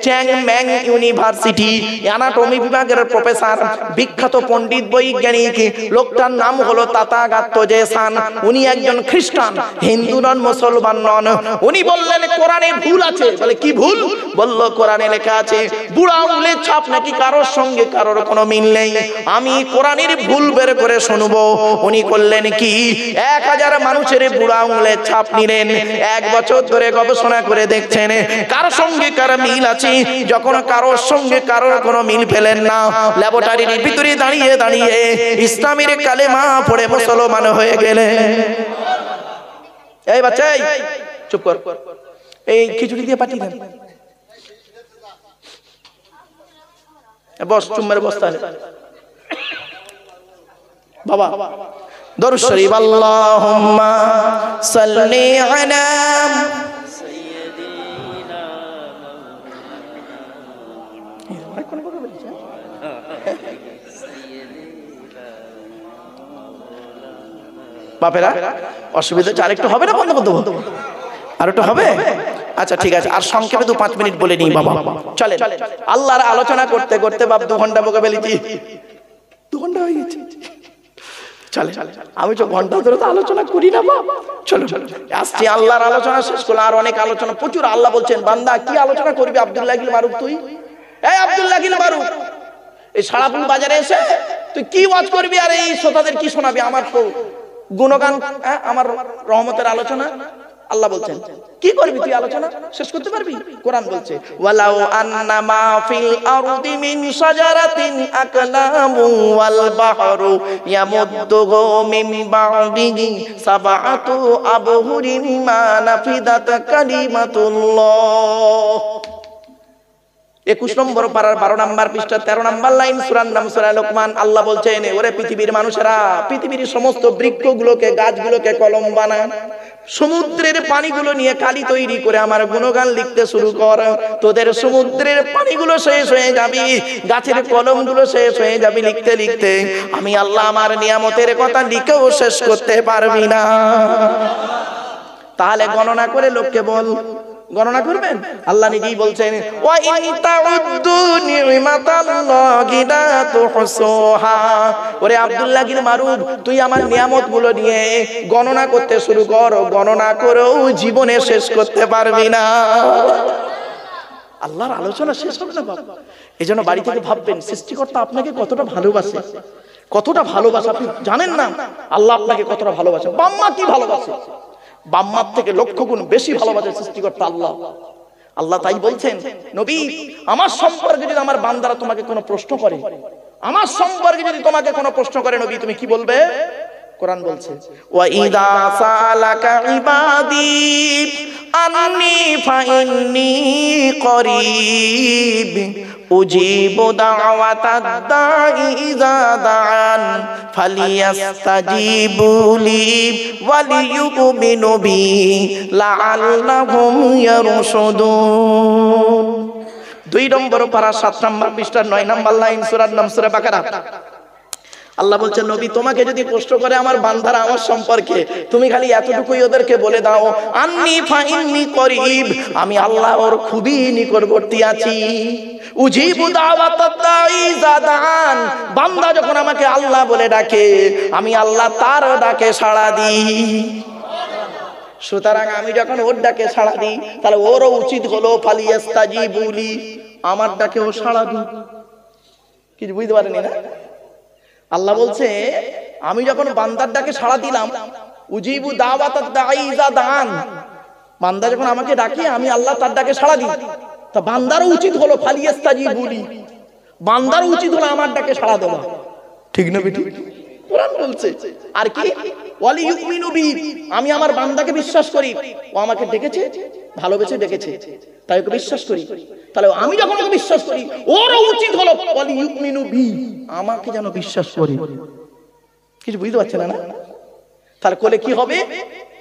চ্যাং ম্যাং ইউনিভার্সিটি অ্যানাটমি বিভাগের প্রফেসর, বিখ্যাত পণ্ডিত বৈজ্ঞানিক, লোকটার নাম হলো তাথাগত জেসান। উনি একজন খ্রিস্টান, হিন্দু নন, মুসলমান নন। উনি বললেন কোরআনে ভুল আছে। বলে কি ভুল? বলল কোরআনে লেখা আছে বুড়া আঙুলের ছাপ নাকি কারোর সঙ্গে কারোর কোনো মিল নেই। আমি কোরআনের ভুল বের করে শুনবো। উনি করলেন কি, 1000 মানুষের বুড়া আঙুলের ছাপ নিলেন, 1 বছর ধরে গবেষণা করে দেখছেন কার সঙ্গে কার মিল আছে। যখন কারোর সঙ্গে কারোর কোনো মিল পেলেন না, ল্যাবরেটরির ভিতরে দাঁড়িয়ে দাঁড়িয়ে ইসলামের কালেমা পড়ে মুসলমান হয়ে গেলেন। এই বাচ্চা, চুপ কর, এই খিচুড়ি দিয়ে পাঠিয়ে দেন। বস, চুম্মের বস্তা বাবা। দরুদ শরীফ, আল্লাহুম্মা সাল্লি আলা সাইয়্যিদিনা বাপেরা অসুবিধা হচ্ছে, আরেকটু হবে না? বন্ধ করতে বলতো আর একটু হবে? আচ্ছা ঠিক আছে, আর সংক্ষেপে 2-5 মিনিট বলে নিই বাবা। চলে আল্লাহর আলোচনা করতে করতে বাপ 2 ঘন্টা বকে ফেলেছি। 2 ঘন্টা হয়ে গেছে। চলে আমি তো ঘন্টা ধরে তো আলোচনা করি না বাপ। চলো আসছি, আল্লাহর আলোচনা শেষ করলাম, আর অনেক আলোচনা প্রচুর। আল্লাহ বলছেন, বান্দা কি আলোচনা করবি? আব্দুল্লাহ গিল মারুফ, তুই এই আব্দুল্লাহ গিল মারুফ এই সারাপুর বাজারে এসে তুই কি ওয়াজ করবি আর এই শ্রোতাদের কি শোনাবি? আমার গুণগান, আমার রহমতের আলোচনা। আল্লাহ বলছেন কি করবি তুই? আলোচনা শেষ করতে পারবি? কোরআন বলছে ওয়ালাউ আন্নামা ফিল আরদি মিন শাজারাতিন আকলামু ওয়াল বাহরু ইয়ামুদ্দুহু মিন বা'দিহি সাবআতু আবহুরিন মা নাফিদাত কালিমাতুল্লাহ। 21 নম্বর পারার 12 নম্বর পৃষ্ঠা 13 নম্বর লাইন, সূরার নাম সূরা লোকমান। আল্লাহ বলছেন, ওরে পৃথিবীর মানুষেরা, পৃথিবীর সমস্ত বৃক্ষগুলোকে, গাছগুলোকে কলম বানা, সমুদ্রের পানিগুলো নিয়ে কালি তৈরি করে আমার গুণগান লিখতে শুরু কর। তোদের সমুদ্রের পানিগুলো শেষ হয়ে যাবে, গাছের কলমগুলো শেষ হয়ে যাবে লিখতে লিখতে। আমি আল্লাহ আমার নিয়ামতের কথা লিখেও শেষ করতে পারবি না। তাহলে গণনা করে লোককে বল, গণনা করবেন? আল্লাহ নিজেই বলছেন ওয়া ইন তাউদ্দু নি'মাতাল্লাহি লা তুহসুহা। ওরে আব্দুল্লাহ বিন মারুফ, তুই আমার নিয়ামতগুলো নিয়ে গণনা করতে শুরু কর, গণনা করেও জীবনে শেষ করতে পারবি না। আল্লাহর আলোচনা শেষ হবে না বাবা। এজন্য বাড়ি থেকে ভাববেন সৃষ্টিকর্তা আপনাকে কতটা ভালোবাসে, কতটা ভালোবাসে আপনি জানেন না। আল্লাহ আপনাকে কতটা ভালোবাসে। বাম্মা কি ভালোবাসে, বাম্মার থেকে লক্ষ গুণ বেশি ভালোবাসে সৃষ্টিকর্তা আল্লাহ। আল্লাহ তাই বলছেন, নবী আমার সম্পর্কে যদি আমার বান্দারা তোমাকে কোনো প্রশ্ন করে, আমার সম্পর্কে যদি তোমাকে কোনো প্রশ্ন করে নবী তুমি কি বলবে? কোরআন বলছে ওয়া ইযা সালাকা ইবাদি আন্নী ফাইন্নী করিব উজিবু দাওয়াতাদ দাঈ ইযা দাআন ফালিয়াস্তাজিবু লি ওয়ালিয়ুমিনু বি লাআল্লাহুম ইয়ারশুদুন। 2 নম্বর পারা 7 নম্বর পৃষ্ঠা 9 নম্বর লাইন সূরার নাম সূরা বাকারা। আল্লাহ বলছেন নবী তোমাকে যদি প্রশ্ন করে আমার বান্দারা আমার সম্পর্কে, তুমি খালি এতটুকুই ওদেরকে বলে দাও আন্নী ফাইন্নী করিব, আমি আল্লাহ ওর খুবই নিকটবর্তী আছি। উজিবু দাওয়াতাদ দাঈ ইযা দাআন, বান্দা যখন আমাকে আল্লাহ বলে ডাকে আমি আল্লাহ তার ডাকে সাড়া দিই। সুতরাং আমি যখন ওর ডাকে সাড়া দিই তাহলে ওরও উচিত হলো ফালিয়াস্তাজিবু লি, আমার ডাকেও সাড়া দিই। কিছু বুঝতে পারেনি না? আল্লাহ বলছে আমি যখন বান্দার ডাকে সাড়া দিলাম, উজিবু দাওয়াতাদ দাঈ ইযা দাআন, বান্দা যখন আমাকে ডাকে আমি আল্লাহ তার ডাকে সাড়া দিই, তা বান্দারও উচিত হলো ফালিয়াস্তাজিবু লি, বান্দারও উচিত হলো আমার ডাকে সাড়া দেওয়া। ঠিক না বেটি? কোরআন বলছে আর কি ওয়ালিয়ুমিনু বি, আমি আমার বান্দাকে বিশ্বাস করি, ও আমাকে ডেকেছে, ভালোবেসে ডেকেছে, তাই ওকে বিশ্বাস করি। তাহলে আমি যখন ওকে বিশ্বাস করি ওরও উচিত হলো ওয়ালিয়ুমিনু বি, আমাকে যেন বিশ্বাস করি। কিছু বুঝতে পারছেন না? তার কোলে কি হবে?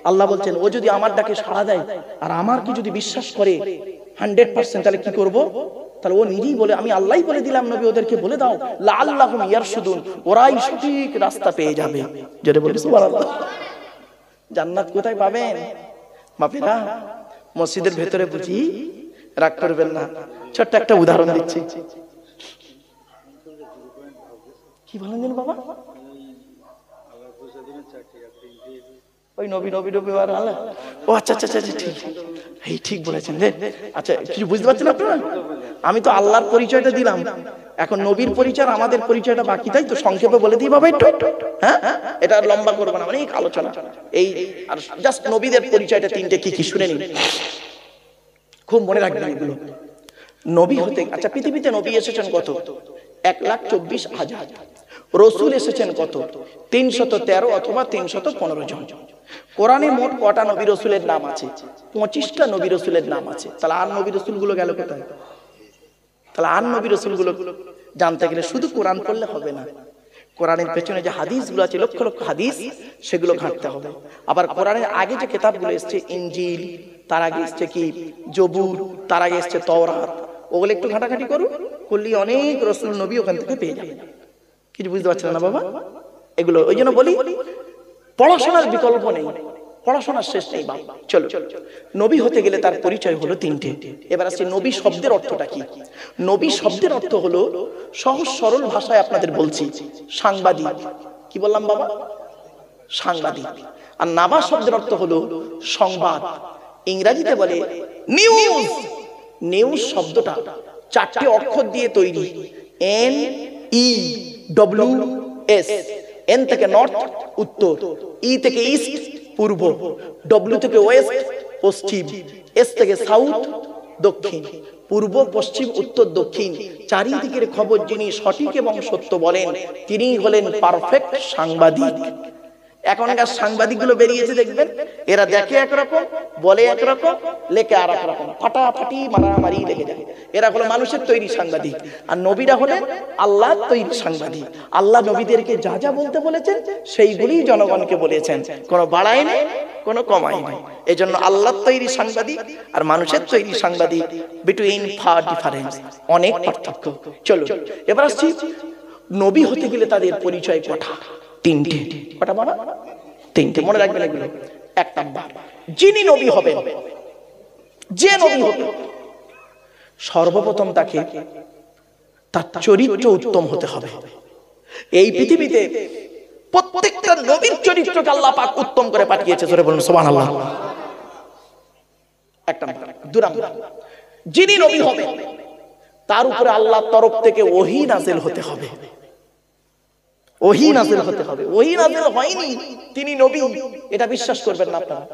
আল্লাহ বলছেন ও যদি আমার ডাকে সাড়া দেয় আর আমার কি যদি বিশ্বাস করে 100%, তাহলে কি করব? তাহলে ও নিজেই বলে আমি আল্লাহই বলে দিলাম নবী ওদেরকে বলে দাও লাআল্লাহুম ইয়ারশুদুন, ওরাই সঠিক রাস্তা পেয়ে যাবে। যেটা বলি সুবহানাল্লাহ। জান্নাত কোথায় পাবেন বাপেরা? মসজিদের ভেতরে বুঝি? রাগ করবেন না, ছোট্ট একটা উদাহরণ দিচ্ছি। কি বলেন যেন বাবা? ওই নবী নবী নবী আর আল্লাহ। ও আচ্ছা আচ্ছা আচ্ছা ঠিক, এই ঠিক বলেছেন রে। আচ্ছা কিছু বুঝতে পারছেন আপনারা? আমি তো আল্লাহর পরিচয়টা দিলাম, এখন নবীর পরিচয় আমাদের পরিচয়টা বাকি, তাই তো সংক্ষেপে বলে দিই বাবা একটু। হ্যাঁ এটা লম্বা করবো না, অনেক আলোচনা। এই আর জাস্ট নবীদের পরিচয়টা 3টে কি কি শুনে নিন, খুব মনে রাখবেন এগুলো। নবী হতে আচ্ছা পৃথিবীতে নবী এসেছেন কত? 1,24,000। রসুল এসেছেন কত? 313 অথবা 315 জন। কোরআনে মোট কটা নবী রসুলের নাম আছে? 25টা নবী রসুলের নাম আছে। তাহলে আর নবী রসুলগুলো গেল কোথায়? তাহলে আর নবী রসুলগুলো জানতে গেলে শুধু কোরআন পড়লে হবে না, কোরআনের পেছনে যে হাদিসগুলো আছে লক্ষ লক্ষ হাদিস, সেগুলো ঘাঁটতে হবে। আবার কোরআনের আগে যে কিতাবগুলো এসছে ইনজিল, তার আগে এসছে কি জবুর, তার আগে এসছে তাওরাত, ওগুলো একটু ঘাটাঘাটি করুন, করলে অনেক রসুল নবী ওখান থেকে পেয়ে যাবেন। কিছু বুঝতে পারছেন না বাবা? এগুলো ওই জন্য বলি পড়াশোনার বিকল্প নেই, পড়াশোনার শেষ নেই বাবা। চলো নবী হতে গেলে তার পরিচয় হলো 3টে। এবার আসছে নবী শব্দের অর্থটা কি? নবী শব্দের অর্থ হলো সহজ সরল ভাষায় আপনাদের বলছি সাংবাদিক। কি বললাম বাবা? সাংবাদিক। আর নাবা শব্দের অর্থ হলো সংবাদ, ইংরেজিতে বলে নিউজ। নিউজ শব্দটা 4টে অক্ষর দিয়ে তৈরি, NEWS। এন থেকে নর্থ উত্তর, ই থেকে ইস্ট পূর্ব, ডব্লিউ থেকে ওয়েস্ট পশ্চিম, এস থেকে সাউথ দক্ষিণ, পূর্ব পশ্চিম উত্তর দক্ষিণ, চারিদিকের খবর যিনি সঠিক এবং সত্য বলেন তিনি হলেন পারফেক্ট সাংবাদিক। এখনকার সাংবাদিকগুলো বেরিয়েছে দেখবেন, এরা দেখে একরকম, বলে একরকম, লেখে আর এক রকম, ফাটাফাটি মারামারি লেগে যায়। এরা হলো মানুষের তৈরি সাংবাদিক, আর নবীরা হলেন আল্লাহর তৈরি সাংবাদিক। আল্লাহ নবীদেরকে যা যা বলতে বলেছেন সেইগুলি জনগণকে বলেছেন, কোনো বাড়ায় নেই, কোনো কমায় নেই। এই জন্য আল্লাহর তৈরি সাংবাদিক আর মানুষের তৈরি সাংবাদিক বিটুইন ফার ডিফারেন্স, অনেক পার্থক্য। চলো এবার আসছি নবী হতে গেলে তাদের পরিচয় কটা? 3টে। কটা বাবা? 3টে, মনে রাখবেন এগুলো। এক নাম্বার, যিনি নবী হবেন, যে নবী হবে, সর্বপ্রথম তাকে তার চরিত্র উত্তম হতে হবে। এই পৃথিবীতে প্রত্যেকটা নবীর চরিত্রকে আল্লাহ পাক উত্তম করে পাঠিয়েছে, জোরে বলুন সুবহানাল্লাহ। এক নাম্বার। দুই নাম্বার, যিনি নবী হবে তার উপরে আল্লাহর তরফ থেকে ওহী নাযিল হতে হবে। ওহী নাযিল হতে হবে। ওহী নাযিল হয়নি তিনি নবী, এটা বিশ্বাস করবেন না আপনারা।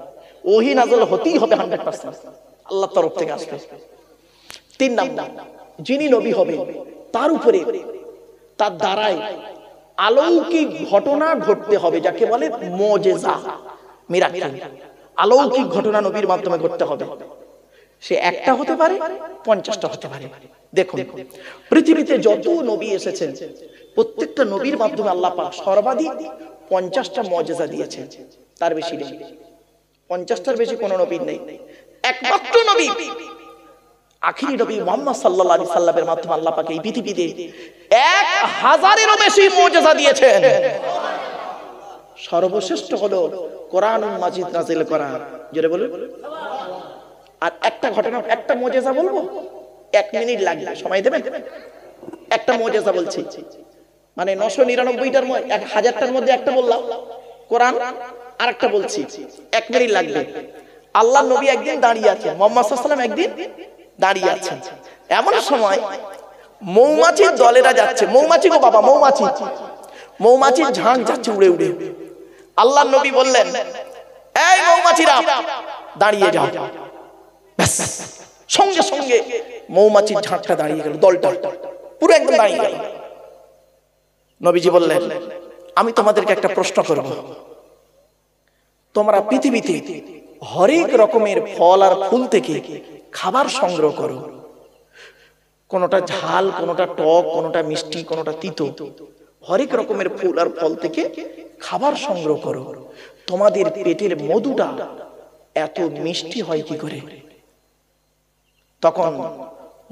ওহী নাযিল হতেই হবে 100%, আল্লাহর তরফ থেকে আসবে। তিন নাম্বার, যিনি নবী হবে তার উপরে তার দ্বারাই অলৌকিক ঘটনা ঘটতে হবে, যাকে বলে মুজিজা, মিরাকেল। অলৌকিক ঘটনা নবীর মাধ্যমে ঘটতে হবে। সে একটা হতে পারে, 50টা হতে পারে। দেখুন পৃথিবীতে যত নবী এসেছেন প্রত্যেকটা নবীর মাধ্যমে আল্লাহ পাক সর্বাধিক 50টা মুজিজা দিয়েছেন, তার বেশি নেই। 50টার বেশি কোনো নবীর নেই। একমাত্র নবী আখিরি নবী মুহাম্মদ সাল্লাল্লাহু আলাইহি সাল্লামের মাধ্যমে আল্লাহ পাক এই পৃথিবীতে 1000-এরও বেশি মুজিজা দিয়েছেন। সর্বশ্রেষ্ঠ হলো কোরআনুল মাজিদ নাযিল করা, জোরে বলুন। আর একটা ঘটনা, একটা মুজিজা বলবো, 1 মিনিট লাগবে, সময় দেবেন? একটা মুজিজা বলছি, মানে 999টার মধ্যে 1000টার মধ্যে একটা বললাম কোরআন, আরেকটা বলছি, 1 মিনিট লাগবে। আল্লাহর নবী একদিন দাঁড়িয়ে আছেন, মুহাম্মদ সাল্লাল্লাহু আলাইহি ওয়াসাল্লাম একদিন দাঁড়িয়ে আছেন। এমন সময় মৌমাছির দলেরা যাচ্ছে, মৌমাছি গো বাবা, মৌমাছি, মৌমাছির ঝাঁক যাচ্ছে উড়ে উড়ে। আল্লাহর নবী বললেন, এই মৌমাছিরা দাঁড়িয়ে যাও। ব্যাস, সঙ্গে সঙ্গে মৌমাছির ঝাঁকটা দাঁড়িয়ে গেল, দলটা পুরো একদম দাঁড়িয়ে গেল। নবীজি বললেন, আমি তোমাদেরকে একটা প্রশ্ন করব। তোমরা পৃথিবীতে হরেক রকমের ফল আর ফুল থেকে খাবার সংগ্রহ করো, কোনটা ঝাল, কোনটা টক, কোনটা মিষ্টি, কোনটা তিতো। হরেক রকমের ফুল আর ফল থেকে খাবার সংগ্রহ করো, তোমাদের পেটের মধুটা এত মিষ্টি হয় কি করে? তখন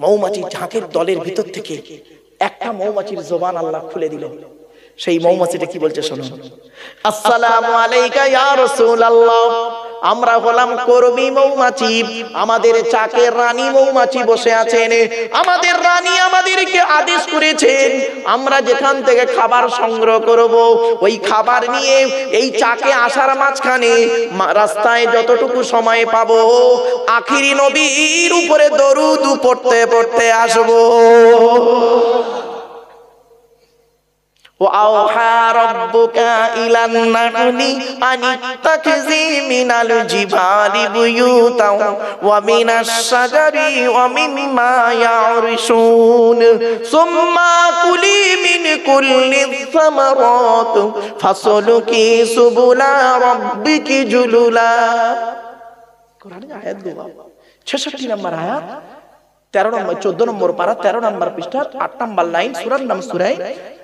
মৌমাছির ঝাঁকের দলের ভিতর থেকে একটা মৌমাছির জবান আল্লাহ খুলে দিল। সেই মৌমাছিটা কি বলছে শুনুন। আসসালামু আলাইকা ইয়া রাসূলুল্লাহ, আমরা হলাম কর্মী মৌমাছি, আমাদের চাকের রানী মৌমাছি বসে আছেন। আমাদের রানী আমাদেরকে আদেশ করেছেন আমরা যেখান থেকে খাবার সংগ্রহ করব, ওই খাবার নিয়ে এই চাকে আসার মাঝখানে রাস্তায় যতটুকু সময় পাবো আখিরি নবীর উপরে দরুদ পড়তে পড়তে আসবো। وأوحى ربك إلى النحل أن اتخذي من الجبال بيوتا ومن الشجر ومما يعرشون ثم كلي من كل الثمرات فاسلكي سبل ربك ذللا। কোরআনে আয়াত দেওয়া 66 নম্বর আয়াত, 13 নম্বর 14 নম্বর পারা 13 নম্বর পৃষ্ঠা 8 নম্বর লাইন, সূরার নাম সূরা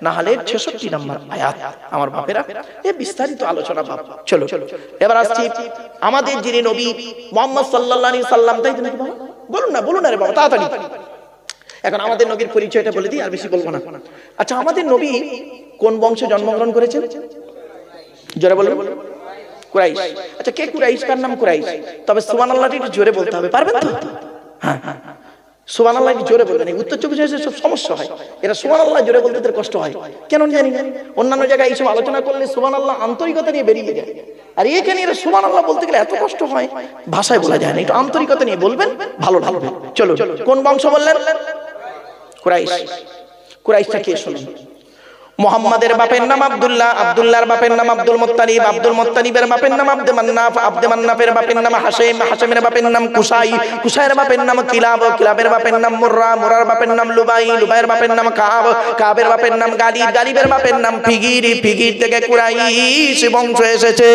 নাহলের 66 নম্বর আয়াত। আমার বাপেরা, এই বিস্তারিত আলোচনা বাপ। চলো এবার আসছি আমাদের যিনি নবী মুহাম্মদ সাল্লাল্লাহু আলাইহি সাল্লাম, তাই তো নাকি বাবা? বলুন না রে বাবা, তাড়াতাড়ি। এখন আমাদের নবীর পরিচয়টা বলে দিই, আর বেশি বলবো না। আচ্ছা, আমাদের নবী কোন বংশে জন্মগ্রহণ করেছেন? জোরে বলুন। কুরাইশ। আচ্ছা, কে কুরাইশ? কার নাম কুরাইশ? তবে সুবহানাল্লাহ একটু জোরে বলতে হবে, পারবেন তো? হ্যাঁ, সুবহানাল্লাহ জোরে বলবেন, উত্তর চব্বিশ পরগনায় সব সমস্যা হয়। এরা সুবহানাল্লাহ জোরে বলতে এদের কষ্ট হয় কেন জানি না। অন্যান্য জায়গায় এইসব আলোচনা করলে সুবহানাল্লাহ আন্তরিকতা নিয়ে বেরিয়ে যায়, আর এখানে এরা সুবহানাল্লাহ বলতে গেলে এত কষ্ট হয়, ভাষায় বলা যায় না। একটু আন্তরিকতা নিয়ে বলবেন, ভালো লাগবে। চলো, কোন বংশ বললেন? কুরাইশ। কুরাইশটা কে শুনুন। মুহাম্মাদের বাপের নাম আব্দুল্লাহ, আব্দুল্লাহর বাপের নাম আব্দুল মুত্তালিব, আব্দুল মুত্তালিবের বাপের নাম আব্দে মান্নাফ, আব্দে মান্নাফের বাপের নাম হাশিম, হাশিমের বাপের নাম কুসাই, কুসাইয়ের বাপের নাম কিলাব, কিলাবের বাপের নাম মুররা, মুরার বাপের নাম লুবাই, লুবাইয়ের বাপের নাম কাব, কাবের বাপের নাম গালিব, গালিবের বাপের নাম ফিগির, ফিগির থেকে কুরাইশ বংশ এসেছে।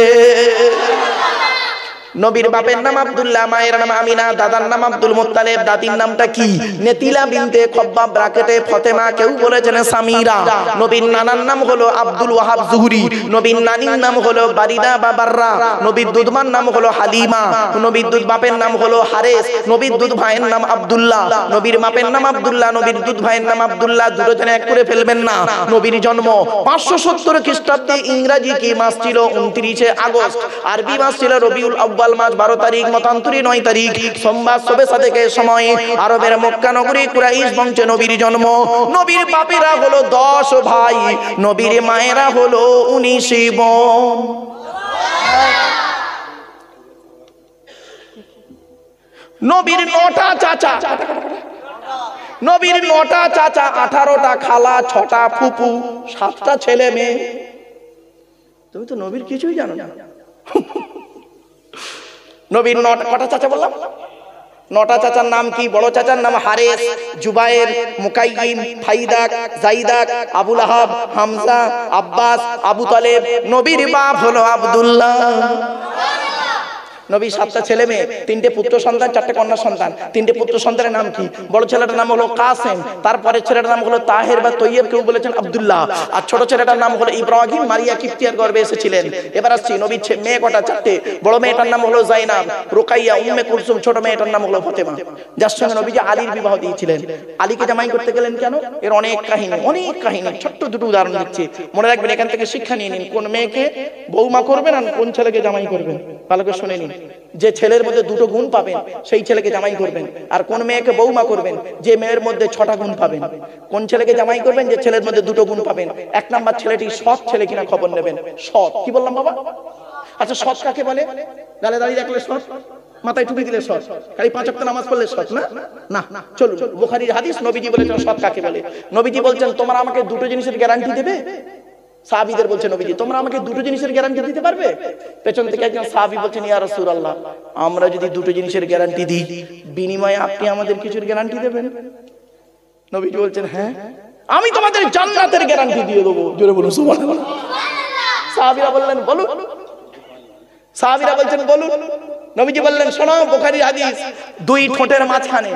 নবীর বাপের নাম আব্দুল্লাহ, মায়ের নাম আমিনা, দাদার নাম আব্দুল মুত্তালিব, দাদির নামটা কি? নেতিলা বিনতে খব্বাব ব্রাকেটে ফতেমা, কেউ বলেছেন সামিরা। নবীর নানার নাম হলো আব্দুল ওয়াহাব জুহরি, নবীর নানির নাম হলো বারিদা বা বাররা, নবীর দুধমার নাম হলো হালিমা, নবীর দুধ বাপের নাম হলো হারেস, নবীর দুধ ভাইয়ের নাম আব্দুল্লাহ, নবীর বাপের নাম আব্দুল্লাহ, নবীর দুধ ভাইয়ের নাম আব্দুল্লাহ, দুটো জনে এক করে ফেলবেন না। নবীর জন্ম 570 খ্রিস্টাব্দে, ইংরাজি কি মাস ছিল? 29 আগস্ট, আরবি মাস ছিল রবিউল আউয়াল মাস 12 তারিখ, মতান্তরে 9 তারিখ, সোমবার সবে সাদেকের সময় আরবের মক্কা নগরী কুরাইশ বংশে নবীর জন্ম। নবীর বাপেরা হলো 10 ভাই, নবীর মায়েরা হলো 19 বোন। নবীর 9টা চাচা, নবীর 9টা চাচা, 18টা খালা, 6টা ফুপু, 7টা ছেলে মেয়ে। তুমি তো নবীর কিছুই জানো না। নবীর 9টা চাচা বললাম, 9টা চাচার নাম কি? বড় চাচার নাম হারেস, জুবায়ের, মুকাইয়িম, ফাইদাক, জাইদাক, আবুল আহাব, হামজা, আব্বাস, আবু তালেব। নবীর বাপ হলো আব্দুল্লাহ। নবীর 7টা ছেলে মেয়ে, 3টে পুত্র সন্তান, 4টে কন্যা সন্তান। 3টে পুত্র সন্তানের নাম কি? বড় ছেলেটার নাম হলো কাসেম, তারপরে ছেলেটার নাম হলো তাহের বা তৈয়ব, কেউ বলেছেন আব্দুল্লাহ, আর ছোট ছেলেটার নাম হলো ইব্রাহিম, মারিয়া কিপ্তিয়ার গর্ভে এসেছিলেন। এবার আসছি নবীর মেয়ে কটা? 4টে। বড় মেয়েটার নাম হলো জাইনাব, রুকাইয়া, উম্মে কুলসুম, ছোট মেয়েটার নাম হলো ফাতেমা, যার সঙ্গে নবীজি আলীর বিবাহ দিয়েছিলেন। আলীকে জামাই করতে গেলেন কেন? এর অনেক কাহিনী, অনেক কাহিনী, ছোট্ট দুটো উদাহরণ দিচ্ছি, মনে রাখবেন, এখান থেকে শিক্ষা নিয়ে নিন। কোন মেয়েকে বৌমা করবেন আর কোন ছেলেকে জামাই করবেন, ভালো করে শুনে নিন। যে ছেলের মধ্যে 2টো গুণ পাবেন সেই ছেলেকে জামাই করবেন, আর কোন মেয়েকে বৌমা করবেন যে মেয়ের মধ্যে 6টা গুণ পাবেন। কোন ছেলেকে জামাই করবেন? যে ছেলের মধ্যে 2টো গুণ পাবেন। 1 নাম্বার, ছেলেটি সৎ ছেলে কিনা খবর নেবেন। সৎ কি বললাম বাবা? আচ্ছা, সৎ কাকে বলে? গালে দাঁড়িয়ে রাখলে সৎ, মাথায় টুপি দিলে সৎ, খালি 5 ওয়াক্ত নামাজ পড়লে সৎ না? না, চলুন বুখারীর হাদিস, নবীজি বলেছেন সৎ কাকে বলে। নবীজি বলছেন, তোমরা আমাকে 2টো জিনিসের গ্যারান্টি দেবে? সাহাবীদের বলছে, নবীজি তোমরা আমাকে 2টো জিনিসের গ্যারান্টি দিতে পারবে? পেছন থেকে একজন সাহাবী বলছেন, ইয়া রাসূলুল্লাহ, আমরা যদি 2টো জিনিসের গ্যারান্টি দিই, বিনিময়ে আপনি আমাদের কিছুর গ্যারান্টি দেবেন? নবীজি বলছেন, হ্যাঁ, আমি তোমাদের জান্নাতের গ্যারান্টি দিয়ে দেবো। জোরে বলুন সুবহানাল্লাহ। সাহাবীরা বললেন, বলুন। সাহাবীরা বলছেন, বলুন। নবীজি বললেন, শোনো, বুখারীর হাদিস, 2 ঠোঁটের মাঝখানে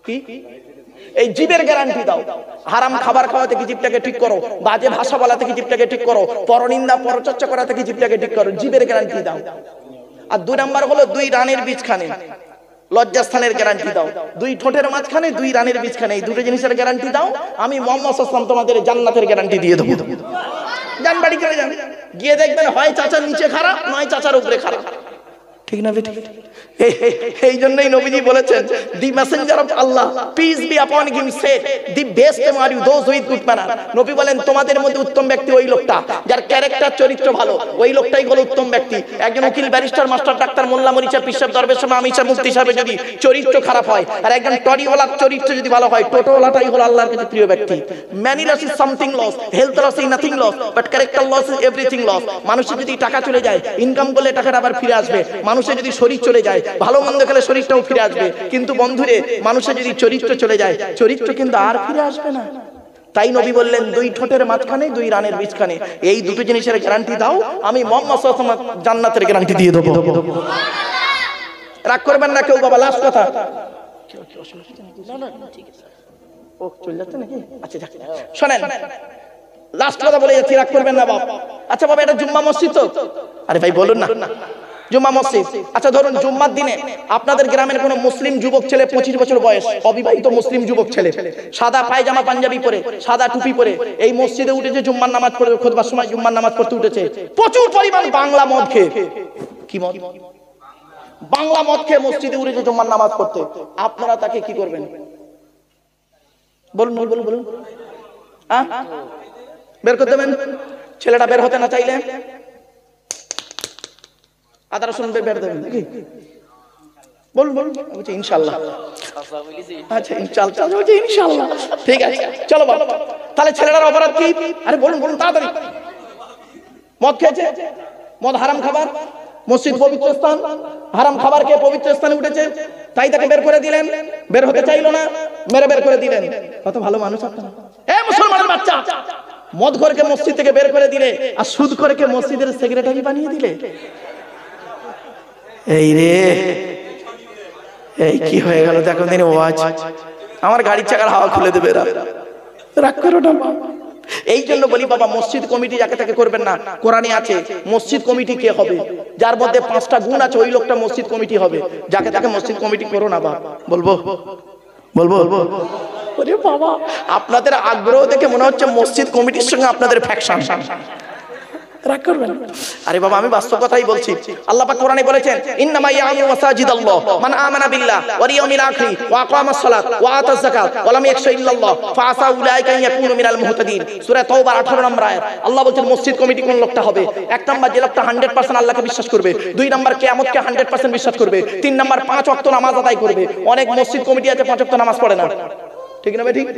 কি? এই জিভের গ্যারান্টি দাও। হারাম খাবার খাওয়া থেকে জিভটাকে ঠিক করো, বাজে ভাষা বলা থেকে জিভটাকে ঠিক করো, পরনিন্দা পরচর্চা করা থেকে জিভটাকে ঠিক করো, জিভের গ্যারান্টি দাও। আর 2 নাম্বার হলো 2 রানের বীজখানে, লজ্জাস্থানের গ্যারান্টি দাও। 2 ঠোঁটের মাঝখানে, 2 রানের বীজখানে, এই 2টো জিনিসের গ্যারান্টি দাও, আমি মুহাম্মদ সাল্লাল্লাহু আলাইহি ওয়াসাল্লাম তোমাদের জান্নাতের গ্যারান্টি দিয়ে দেবো। যান বাড়ি চলে যান, গিয়ে দেখবেন হয় চাচার নিচে খারাপ, নয় চাচার উপরে খারাপ। ঠিক না বেটি? এই জন্যই নবীজি বলেছেন, the messenger of Allah, peace be upon him, said the best are you those with good manner. নবী বলেন, তোমাদের মধ্যে উত্তম ব্যক্তি ওই লোকটা যার ক্যারেক্টার, চরিত্র ভালো, ওই লোকটাই হলো উত্তম ব্যক্তি। একজন উকিল, ব্যারিস্টার, মাস্টার, ডাক্তার, মোল্লা, মরিচা, পিসাব, দরবেশ, আমিষা, মুফতি সাহেব যদি চরিত্র খারাপ হয়, আর একজন টরিওয়ালার চরিত্র যদি ভালো হয়, টোটোওয়ালাটাই হলো আল্লাহর কাছে প্রিয় ব্যক্তি। Money loss is something loss, health loss is nothing loss, but character loss is everything loss. মানুষের যদি টাকা চলে যায়, ইনকাম করলে টাকাটা আবার ফিরে আসবে। মানুষের যদি শরীর চলে যায়, ভালো মন্দ খেলে শরীরটাও ফিরে আসবে। কিন্তু বন্ধুরে, মানুষের যদি চরিত্র চলে যায়, চরিত্র কিন্তু আর ফিরে আসবে না। তাই নবী বললেন, 2 ঠোঁটের মাঝখানে, 2 রানের বীজখানে, এই 2টো জিনিসের গ্যারান্টি দাও, আমি মুহাম্মদ সাল্লাল্লাহু আলাইহি ওয়াসাল্লাম জান্নাতের গ্যারান্টি দিয়ে দেবো। রাগ করবেন না কেউ বাবা, লাস্ট কথা। ও চলে যাচ্ছে নাকি? আচ্ছা যাক, শুনেন, লাস্ট কথা বলে যাচ্ছি, রাগ করবেন না বাবা। আচ্ছা বাবা, এটা জুম্মা মসজিদ তো? আরে ভাই বলুন না, জুম্মা মসজিদ। আচ্ছা ধরুন, জুম্মার দিনে আপনাদের গ্রামের কোনো মুসলিম যুবক ছেলে, 25 বছর বয়স, অবিবাহিত মুসলিম যুবক ছেলে, সাদা পায়জামা পাঞ্জাবি পরে, সাদা টুপি পরে এই মসজিদে উঠেছে, জুম্মার নামাজ পড়ে, খুতবার সময় জুম্মার নামাজ পড়তে উঠেছে, প্রচুর পরিমাণ বাংলা মদ খেয়ে। কি মদ? বাংলা মদ খেয়ে মসজিদে উঠেছে জুম্মার নামাজ পড়তে। আপনারা তাকে কি করবেন? বলুন বলুন বলুন। বের করে দেবেন? ছেলেটা বের হতে না চাইলে আদা রসুন বের দেবেন নাকি? বলুন বলুন। বলছি ইনশাআল্লাহ। আচ্ছা ইনশাআল্লাহ, বলছি ইনশাআল্লাহ, ঠিক আছে চলো বাবা। তাহলে ছেলেটার অপরাধ কি? আরে বলুন বলুন তাড়াতাড়ি। মদ খেয়েছে, মদ হারাম খাবার, মসজিদ পবিত্র স্থান, হারাম খাবার খেয়ে পবিত্র স্থানে উঠেছে, তাই তাকে বের করে দিলেন। বের হতে চাইলো না, মেরে বের করে দিলেন। কত ভালো মানুষ আপনারা। এ মুসলমানের বাচ্চা, মদখোরকে মসজিদ থেকে বের করে দিলে আর সুদখোরকে মসজিদের সেক্রেটারি বানিয়ে দিলে। এই রে, এই কি হয়ে গেল দেখো দিন ওয়াজ, আমার গাড়ির চাকার হাওয়া খুলে দেবে, রাগ করো না। এই জন্য বলি বাবা, মসজিদ কমিটি যাকে তাকে করবেন না। কোরআনে আছে মসজিদ কমিটি কে হবে, যার মধ্যে 5টা গুণ আছে ওই লোকটা মসজিদ কমিটি হবে। যাকে তাকে মসজিদ কমিটি করো না। বাবা বলবো বলবো ওরে বাবা, আপনাদের আগ্রহ দেখে মনে হচ্ছে মসজিদ কমিটির সঙ্গে আপনাদের ফ্যাকশন। রাগ করবেন? আরে বাবা, আমি বাস্তব কথাই বলছি। আল্লাহ পাক কোরআনে বলেছেন, ইন্নামা ইয়ামুরু মাসাজিদাল্লাহ মান আমানা বিল্লাহ ওয়াল ইয়াউমিল আখির ওয়া আকামাস সালাত ওয়া আতাজ যাকাত ওয়া লাম ইয়াখশা ইল্লাল্লাহ ফাআসা উলাইকা ইয়াকুনু মিনাল মুহতাদিন। সূরা তাওবা 18 নম্বর আয়াত। আল্লাহ বলেন মসজিদ কমিটি কোন লোকটা হবে? 1 নাম্বার যে লোকটা 100% আল্লাহকে বিশ্বাস করবে, 2 নাম্বার কিয়ামতকে 100% বিশ্বাস করবে, 3 নাম্বার 5 ওয়াক্ত নামাজ আদায় করবে। অনেক মসজিদ কমিটি আছে 5 ওয়াক্ত নামাজ পড়ে না, ঠিক না ভাই? ঠিক।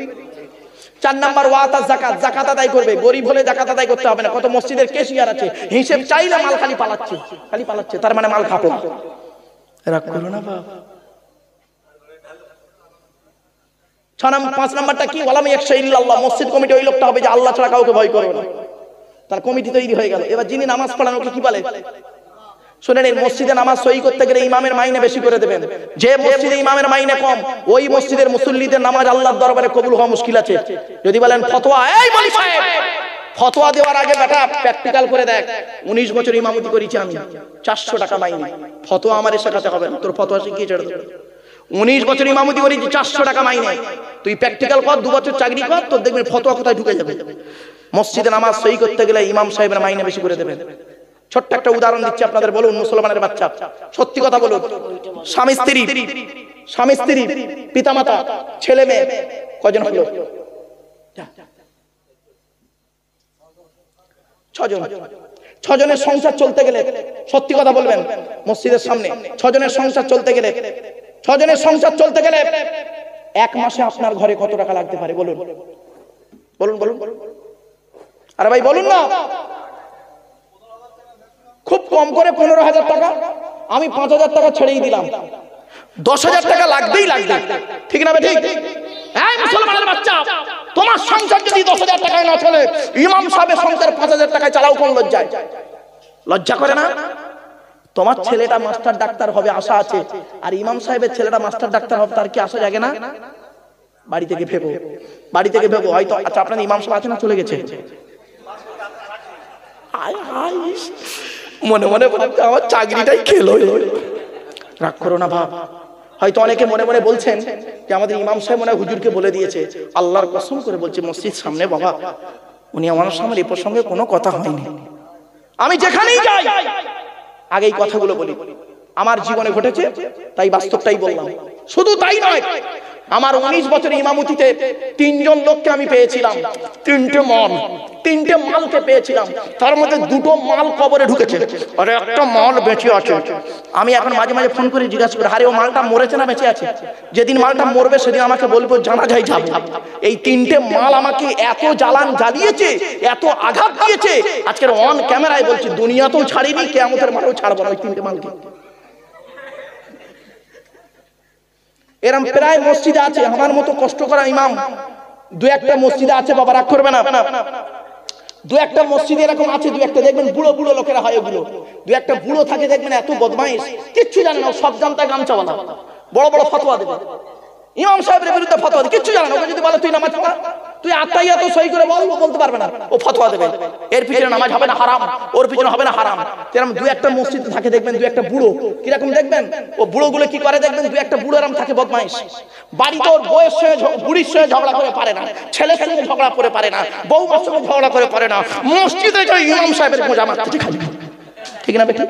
4 নাম্বার ওয়াতা যাকাত, যাকাত আদায় করবে। গরিব হলে যাকাত আদায় করতে হবে না। কত মসজিদের কেশিয়ার আছে, হিসাব চাইলে মাল খালি পালাচ্ছে, তার মানে মাল খাবে। রাগ করো না বাবা। 5 নাম্বারটা কি? ওয়ালাম ইয়াখশা ইল্লাল্লাহ, মসজিদ কমিটি ওই লোকটা হবে যে আল্লাহ ছাড়া কাউকে ভয় করে না। তার কমিটি তৈরি হয়ে গেল। এবার যিনি নামাজ পড়ান ওকে কি বলে শুনেন? এই মসজিদে নামাজ সহি করতে গেলে ইমামের মাইনে বেশি করে দেবেন। যে মসজিদে ইমামের মাইনে কম, ওই মসজিদের মুসল্লিদের নামাজ আল্লাহর দরবারে কবুল হওয়া মুশকিল আছে। যদি বলেন ফতোয়া, এই বলি সাহেব, ফতোয়া দেওয়ার আগে বেটা প্র্যাকটিক্যাল করে দেখ। 19 বছর ইমামতি করেছি আমি, 400 টাকা মাইনে। ফতোয়া আমারে শেখাতে হবে না, তোর ফতোয়া শিখিয়ে ছেড়ে দেব। 19 বছর ইমামতি করেছি, 400 টাকা মাইনে। তুই প্র্যাকটিক্যাল কর, 2 বছর চাকরি কর, তোর দেখবেন ফতোয়া কোথায় ঢুকে যাবে। মসজিদে নামাজ সহি করতে গেলে ইমাম সাহেবের মাইনে বেশি করে দেবেন। ছোট্ট একটা উদাহরণ দিচ্ছি আপনাদের, বলুন মুসলমানের বাচ্চা, সত্যি কথা বলুন, স্বামী স্ত্রী পিতামাতা ছেলে মেয়ে কজন হলো? 6 জন। 6 জনের সংসার চলতে গেলে, সত্যি কথা বলবেন মসজিদের সামনে, 6 জনের সংসার চলতে গেলে 1 মাসে আপনার ঘরে কত টাকা লাগতে পারে বলুন? আরে ভাই বলুন না। খুব কম করে 15,000 টাকা। আমি 5,000 টাকা ছেড়েই দিলাম, 10,000 টাকা লাগবেই লাগবে, ঠিক না? ঠিক। এই মুসলমানের বাচ্চা, তোমার সংসার যদি 10,000 টাকায় না চলে, ইমাম সাহেবের সংসার 5,000 টাকায় চালাও কোন লজ্জায়? লজ্জা করে না? তোমার ছেলেটা মাস্টার ডাক্তার হবে আশা আছে, আর ইমাম সাহেবের ছেলেটা মাস্টার ডাক্তার হবে, তার কি আশা জাগে না? বাড়ি থেকে ভেবো হয়তো। আচ্ছা, আপনার ইমাম সাহেব আছে না চলে গেছে? মনে মনে আমার চাকরিটাই খেলো। রাগ করো না ভাব। হয়তো অনেকে মনে মনে বলছেন যে আমাদের ইমাম সাহেব মনে হয় হুজুরকে বলে দিয়েছে। আল্লাহর কসম করে বলছি, মসজিদ সামনে বাবা, উনি আমার সামনে এই প্রসঙ্গে কোনো কথা হয়নি। আমি যেখানেই যাই আগে এই কথাগুলো বলি, আমার জীবনে ঘটেছে তাই বাস্তবটাই বললাম। শুধু তাই নয়, আমার 19 বছর ইমামতিতে 3 জন লোককে আমি পেয়েছিলাম, 3টে মালকে পেয়েছিলাম। তার মধ্যে 2টো মাল কবরে ঢুকেছে আর একটা মাল বেঁচে আছে। আমি এখন মাঝে মাঝে ফোন করে জিজ্ঞাসা করি, আরে ও মালটা মরেছে না বেঁচে আছে? যেদিন মালটা মরবে সেদিন আমাকে বলবো জানাজায় যাব। এই 3টে মাল আমাকে এত জ্বালিয়েছে, এত আঘাত দিয়েছে, আজকের অন ক্যামেরায় বলছি, দুনিয়াতেও ছাড়িনি, কিয়ামতের মাঠেও ছাড়বো না ওই 3টে মালকে। এরম প্রায় মসজিদে আছে আমার মতো কষ্ট করা ইমাম, 2-1টা মসজিদে আছে বাবা, রাগ করবে না। 2-1টা মসজিদে এরকম আছে, 2-1টা দেখবেন বুড়ো লোকেরা হয় ওগুলো। 2-1টা বুড়ো থাকে দেখবেন এত বদমাইশ, কিচ্ছু জানে না, সব জানতা গামছাওয়ালা, বড় ফতোয়া দেবে। ইমাম সাহেবের বিরুদ্ধে ফতোয়া দেবে, কিচ্ছু জানে না। ওকে যদি বলে তুই নামাজ পড়া, তুই আত্মাইয়াত সহি করে বলতে পারবে না, ও ফতোয়া দেবে। এর পিছনে নামাজ হবে না হারাম, ওর পিছনে হবে না হারাম। এরকম 2-1টা মসজিদে থাকে দেখবেন 2-1টা বুড়ো, কিরকম দেখবেন ও বুড়োগুলো কি করে দেখবেন, 2-1টা বুড়ো এরকম থাকে বদমাইশ। বাড়িতে ওর বউয়ের সঙ্গে বুড়ির সঙ্গে ঝগড়া করে পারে না, ছেলের সঙ্গে ঝগড়া করে পারে না, বউমার সঙ্গে ঝগড়া করে পারে না, মসজিদে যে ইমাম সাহেবের গোজা মারতে খালি, ঠিক না বেটা?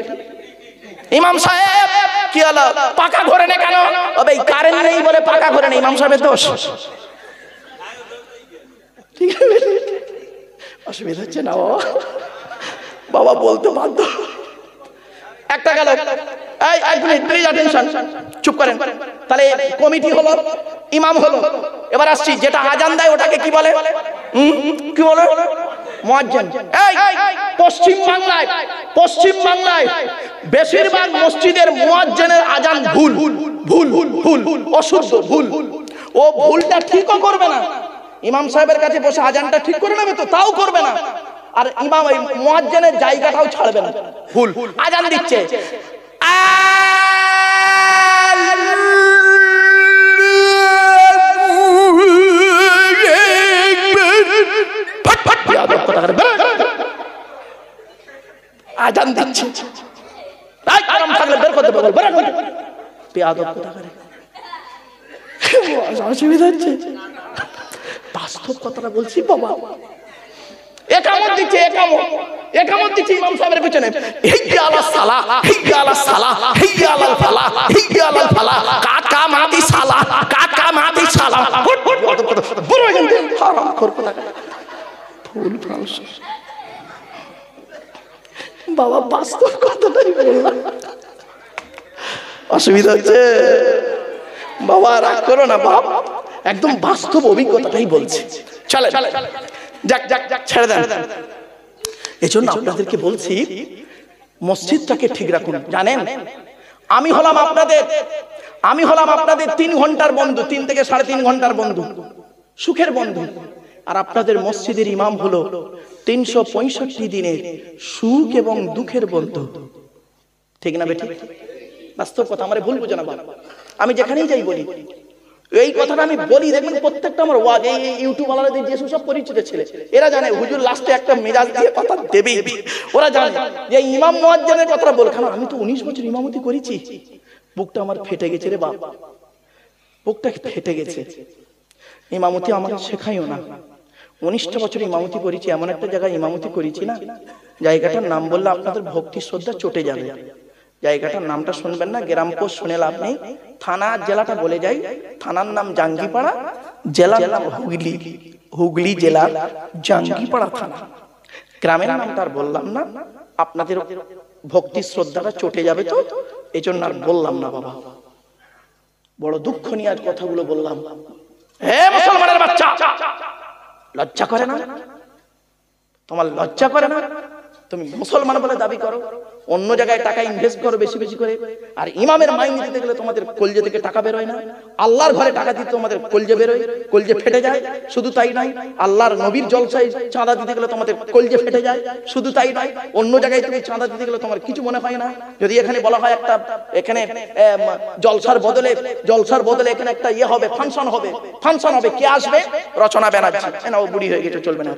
ইমাম সাহেব কি হলো, পাকা ঘরে না কেন? ওবে কারেন্ট নেই বলে পাকা ঘরে নেই, ইমাম সাহেবের দোষ। ঠিক আছে, অসুবিধা হচ্ছে না বাবা, বলতে বাধ্য। একটা গেল, এই এক মিনিট প্লিজ অ্যাটেনশন, চুপ করেন। তাহলে কমিটি হলো, ইমাম হলো। এবার আসছি, যেটা আজান দেয় ওটাকে কি বলে? কি বলে? মুয়াজ্জিন। এই পশ্চিম বাংলায় বেশিরভাগ মসজিদের মুয়াজ্জিনের আজান ভুল, অশুদ্ধ, ভুল। ও ভুলটা ঠিকও করবে না, ইমাম সাহেবের কাছে বসে আজানটা ঠিক করে নেবে তো, তাও করবে না। আর ইমাম ওই মুয়াজ্জিনের জায়গাটাও ছাড়বে না, ভুল। আজান দিচ্ছে আজান দিচ্ছে, এই কালাম থাকলে বের করতে বল, বের কর বেয়াদব কোথাকারে। অসুবিধা হচ্ছে, বাস্তব কথাটা বলছি বাবা। একামত দিচ্ছে, একামত দিচ্ছে ইমাম সাহেবের পিছনে, হিজ্জা আলাস সালাহ, হিজ্জা আলাস সালাহ, হিজ্জা আলাল ফালাহ, হিজ্জা আলাল ফালাহ, কাকা মাতি সালাহ, কাকা মাতি সালাহ। বড় এখান থেকে হারাম খোর কোথাকারে, ফুল ফালস। বাবা বাস্তব কথাটাই বললাম, অসুবিধা হচ্ছে বাবা, রাগ করো না বাপ, একদম বাস্তব অভিজ্ঞতাটাই বলছে। চলে যাক যাক যাক, ছেড়ে দেন। এই জন্য আপনাদেরকে বলছি মসজিদটাকে ঠিক রাখুন। জানেন আমি হলাম আপনাদের 3 ঘন্টার বন্ধু, 3 থেকে 3.5 ঘন্টার বন্ধু, সুখের বন্ধু। আর আপনাদের মসজিদের ইমাম হলো 365 দিনের সুখ এবং দুঃখের বন্ধু। ঠিক না বেঠিক? বাস্তব কথা, আমারে ভুল বুঝো না বাবা। আমি যেখানেই যাই বলি এই কথাটা, আমি বলি দেখবেন প্রত্যেকটা আমার ওয়াজ, এই ইউটিউব ওয়ালাদের যে সব পরিচিত ছেলে, এরা জানে হুজুর লাস্টে একটা মেজাজ দিয়ে কথা দেবেই। ওরা জানে যে ইমাম মুয়াজ্জিনের কথাটা বল। কারণ আমি তো 19 বছর ইমামতি করেছি, বুকটা আমার ফেটে গেছে রে বাবা, বুকটা ফেটে গেছে। ইমামতি আমাকে শেখাইও না, 19টা বছর ইমামতি করেছি, এমন একটা জায়গায় ইমামতি করেছি না, জায়গাটার নাম বললে আপনাদের ভক্তি শ্রদ্ধা চটে যাবে। জায়গাটার নামটা শুনবেন না, গ্রাম পোস্ট শুনে লাভ নেই, থানা জেলাটা বলে যাই। থানার নাম জাঙ্গিপাড়া, জেলার নাম হুগলি, হুগলি জেলার জাঙ্গিপাড়া থানা। গ্রামের নামটা আর বললাম না, আপনাদের ভক্তি শ্রদ্ধাটা চটে যাবে, তো এই জন্য আর বললাম না বাবা। বড় দুঃখ নিয়ে আজ কথাগুলো বললাম। হে মুসলমানের বাচ্চা, লজ্জা করে না তোমার? লজ্জা করে না? তুমি মুসলমান বলে দাবি করো, অন্য জায়গায় টাকা ইনভেস্ট করো বেশি বেশি করে, আর ইমামের মাইনে দিতে গেলে তোমাদের কলজে থেকে টাকা বেরোয় না। আল্লাহর ঘরে টাকা দিতে তোমাদের কলজে বেরোয়, কলজে ফেটে যায়। শুধু তাই নয়, আল্লাহর নবীর জলসায় চাঁদা দিতে গেলে তোমাদের কলজে ফেটে যায়। শুধু তাই নয়, অন্য জায়গায় তুমি চাঁদা দিতে গেলে তোমার কিছু মনে হয় না। যদি এখানে বলা হয় একটা, এখানে জলসার বদলে এখানে একটা ইয়ে হবে, ফাংশন হবে, কে আসবে? রচনা ব্যানার্জি। না, ও বুড়ি হয়ে গেছে, চলবে না।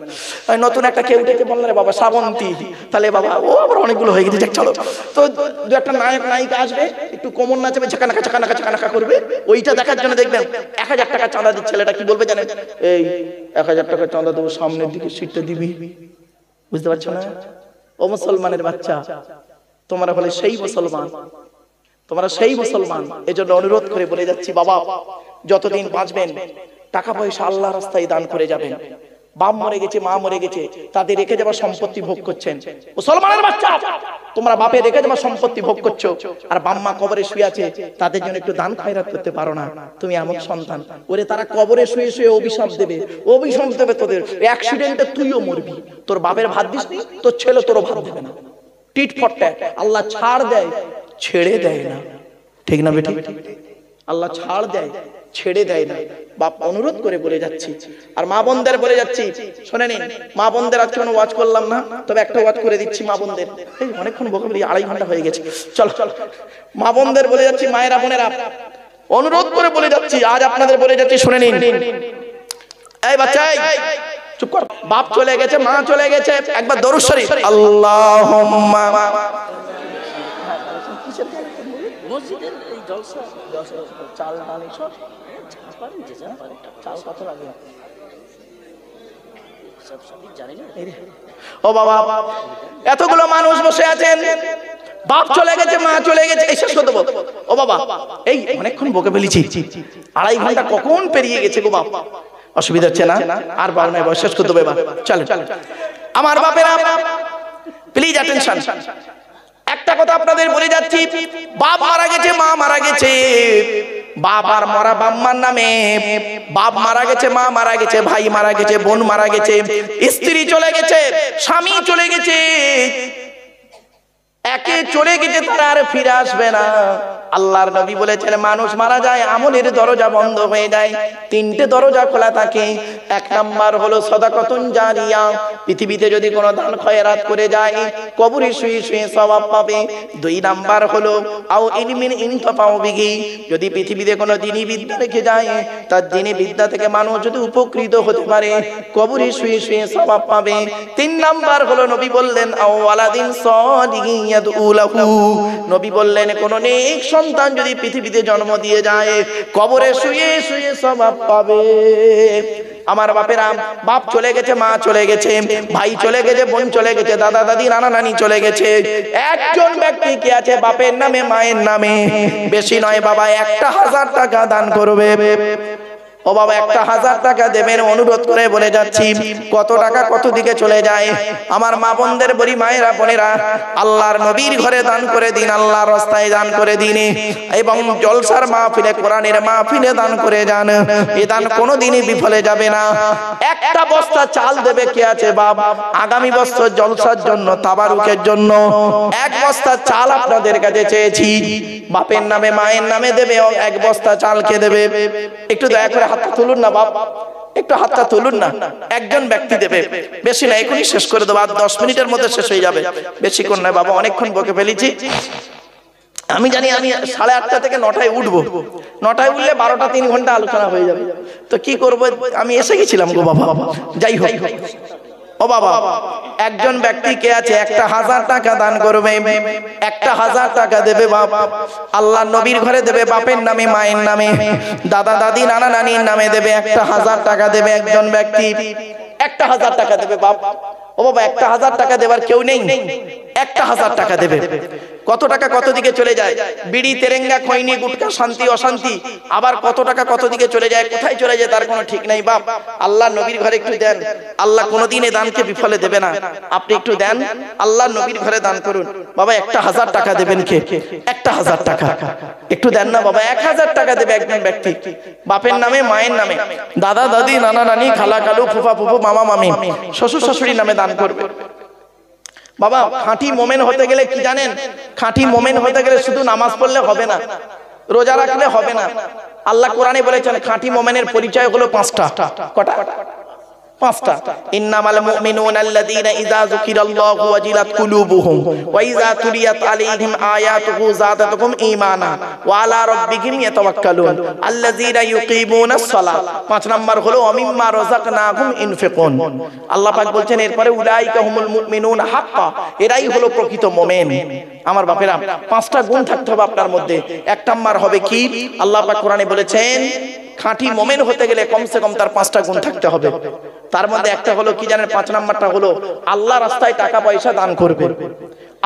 নতুন একটা কেউ ডেকে বললে রে বাবা শ্রাবন্তী, তাহলে বাবা ও আবার অনেকগুলো হয়ে গেছে, চলো। তো দু একটা নায়ক নায়িকা আসবে, একটু কোমর নাচবে, ঝাঁকানাকা করবে, ওইটা দেখার জন্য দেখবেন 1000 টাকা চাঁদা দিচ্ছে। ছেলেটা কি বলবে জানেন? এই 1000 টাকা চাঁদা দেবো, সামনের দিকে সিটটা দিবি। বুঝতে পারছো না? ও মুসলমানের বাচ্চা, তোমরা বলে সেই মুসলমান, তোমরা সেই মুসলমান। এজন্য অনুরোধ করে বলে যাচ্ছি বাবা, যতদিন বাঁচবেন টাকা পয়সা আল্লাহর রাস্তায় দান করে যাবেন। বাপ মরে গেছে, মা মরে গেছে, তাদের রেখে যাওয়া সম্পত্তি ভোগ করছেন। মুসলমানের বাচ্চা, তোমরা বাপে রেখে যাওয়া সম্পত্তি ভোগ করছো, আর বাম্মা কবরে শুয়ে আছে, তাদের জন্য একটু দান খয়রাত করতে পারো না? তুমি এমন সন্তান, ওরে তারা কবরে শুয়ে শুয়ে অভিশাপ দেবে তোদের। অ্যাক্সিডেন্টে তুইও মরবি, তোর বাপের ভাত দিসনি, তোর ছেলে তোরও ভাত দেবে না। Tit for tat. আল্লাহ ছাড় দেয়, ছেড়ে দেয় না। ঠিক না বেটি? আল্লাহ ছাড় দেয়, ছেড়ে দেয় না। বাপ অনুরোধ করে বলে যাচ্ছি, আর মা বোনদের বলে যাচ্ছি, শুনে নিন। মা বোনদের আজকে কোনো ওয়াজ করলাম না, তবে একটা ওয়াজ করে দিচ্ছি মা বোনদের। এই অনেকক্ষণ বকে বলি, 2.5 ঘন্টা হয়ে গেছে। চল মা বোনদের বলে যাচ্ছি, মায়েরা বোনেরা অনুরোধ করে বলে যাচ্ছি, আজ আপনাদের বলে যাচ্ছি, শুনে নিন। এই বাচ্চা, চুপ কর। বাপ চলে গেছে, মা চলে গেছে, একবার দরুদ শরীফ। আল্লাহুম্মা মসজিদের এই জলসা চাল ডাল এসব চাল কত লাগে? ও বাবা, এতগুলো মানুষ বসে আছেন, বাপ চলে গেছে, মা চলে গেছে, এই শেষ করতে বল। ও বাবা, এই অনেকক্ষণ বকে ফেলেছি, 2.5 ঘন্টা কখন পেরিয়ে গেছে গো বাপ। অসুবিধা হচ্ছে না? আর বাবা নাই, শেষ করতে হবে। চল আমার বাপেরা, প্লিজ অ্যাটেনশন। একটা কথা আপনাদের বলে যাচ্ছি, বাপ মারা গেছে, মা মারা গেছে, বাপ আর মরা বাম্মার নামে। বাপ মারা গেছে, মা মারা গেছে, ভাই মারা গেছে, বোন মারা গেছে, স্ত্রী চলে গেছে, স্বামী চলে গেছে, একে চলে গেছে, তারা আর ফিরে আসবে না। আল্লাহর নবী বলেছেন মানুষ মারা যায় আমলের দরজা বন্ধ হয়ে যায়, তিনটে দরজা খোলা থাকে। এক নাম্বার হলো সাদাকাতুন জারিয়া, পৃথিবীতে যদি কোনো দান খয়রাত করে যায় কবরে শুয়ে শুয়ে সওয়াব পাবে। দুই নাম্বার হলো আও ইলমিন ইনতাফাউ বিহি, যদি পৃথিবীতে কোনো দ্বীনি বিদ্যা রেখে যায় তার দ্বীনি বিদ্যা থেকে মানুষ যদি উপকৃত হতে পারে কবরে শুয়ে শুয়ে সওয়াব পাবে। তিন নাম্বার হলো নবী বললেন আও ওয়ালাদিন সালিহিন ইয়াদউ লাহু, নবী বললেন কোন নেক সন্তান যদি পৃথিবীতে জন্ম দিয়ে যায় কবরে শুয়ে শুয়ে সওয়াব পাবে। আমার বাপেরা, বাপ চলে গেছে, মা চলে গেছে, ভাই চলে গেছে, বোন চলে গেছে, দাদা দাদি নানা নানি চলে গেছে, একজন ব্যক্তি কি আছে বাপের নামে মায়ের নামে, বেশি নয় বাবা 1000 টাকা দান করবে। ও বাবা 1000 টাকা দেবেন, অনুরোধ করে বলে যাচ্ছি। কত টাকা কত দিকে চলে যায় আমার মা বোনদের বলি, মায়েরা বোনেরা, আল্লাহর নবীর ঘরে দান করে দিন, আল্লাহর রাস্তায় দান করে দিন, এবং জলসার মাহফিলে কোরআনের মাহফিলে দান করে যান। এই দান কোনোদিনই বিফলে যাবে না। একটা বস্তা চাল দেবে কে আছে বাপ, আগামী বছর জলসার জন্য, তাবারুকের জন্য এক বস্তা চাল আপনাদের কাছে চেয়েছি। বাপের নামে মায়ের নামে দেবে, এক বস্তা চাল কে দেবে? একটু দয়া করে হাতটা তুলুন না বাপ, একটু হাতটা তুলুন না। একজন ব্যক্তি দেবে, বেশি না, এখনই শেষ করে দেবো, আর 10 মিনিটের মধ্যে শেষ হয়ে যাবে, বেশিক্ষণ নয় বাবা, অনেকক্ষণ বকে ফেলেছি। আমি জানি আমি 8:30 থেকে 9টায় উঠবো, 9টায় উঠলে 12টা 3 ঘন্টা আলোচনা হয়ে যাবে, তো কি করবো, আমি এসে গেছিলাম গো বাবা। যাই হোক ও বাবা, একজন ব্যক্তি কে আছে 1000 টাকা দান করবে, 1000 টাকা দেবে বাপ, আল্লাহ নবীর ঘরে দেবে, বাপের নামে মায়ের নামে, দাদা দাদি নানা নানির নামে দেবে, 1000 টাকা দেবে একজন ব্যক্তি, 1000 টাকা দেবে বাপ। ও বাবা 1000 টাকা দেবার কেউ নেই, 1000 টাকা দেবে। কত টাকা কত দিকে চলে যায়, বিড়ি তেরেঙ্গা খৈনি গুটকা শান্তি অশান্তি, আবার কত টাকা কত দিকে চলে যায়, কোথায় চলে যায় তার কোনো ঠিক নাই বাপ। আল্লাহ নবীর ঘরে একটু দেন, আল্লাহ কোনোদিন এই দানকে বিফলে দেবে না। আপনি একটু দেন, আল্লাহ নবীর ঘরে দান করুন বাবা। 1000 টাকা দেবেন কে? 1000 টাকা একটু দেন না বাবা। 1000 টাকা দেবে একজন ব্যক্তি, বাপের নামে মায়ের নামে, দাদা দাদি নানা নানি খালা খালু ফুফা ফুফু মামা মামি শ্বশুর শাশুড়ির নামে দান করবে বাবা। খাঁটি মোমেন হতে গেলে কি জানেন, খাঁটি মোমেন হতে গেলে শুধু নামাজ পড়লে হবে না, রোজা রাখলে হবে না। আল্লাহ কোরআনে বলেছেন খাঁটি মোমেনের পরিচয় হলো 5টা। কটা? 5টা। ইন্নামাল মুমিনুনা আল্লাযীনা ইযা যুকিরাল্লাহু ওয়াজিলাত কুলুবুহুম ওয়া ইযা তুলিয়াত আলাইহিম আয়াতুহু যাদাতুহুম ঈমানা ওয়া আলা রাব্বিহিম ইয়াতাওয়াক্কালুন আল্লাযীনা ইউকিমুনাস সালাত। 5 নাম্বার হলো ওমিম্মা রাযাকনাহুম ইনফিকুন। আল্লাহ পাক বলছেন এরপরে উলাইকা হুমুল মুমিনুনা হাক্কা, এরাই হলো প্রকৃত মুমিন। আমার বাপেরা 5টা গুণ থাকতে হবে আপনার মধ্যে। 1 নাম্বার হবে কি, আল্লাহ পাক কোরআনে বলেছেন খাঁটি মোমেন হতে গেলে কমসে কম তার 5টা গুণ থাকতে হবে। তার মধ্যে একটা হলো কি জানেন, 5 নাম্বারটা হলো আল্লাহ রাস্তায় টাকা পয়সা দান করবে।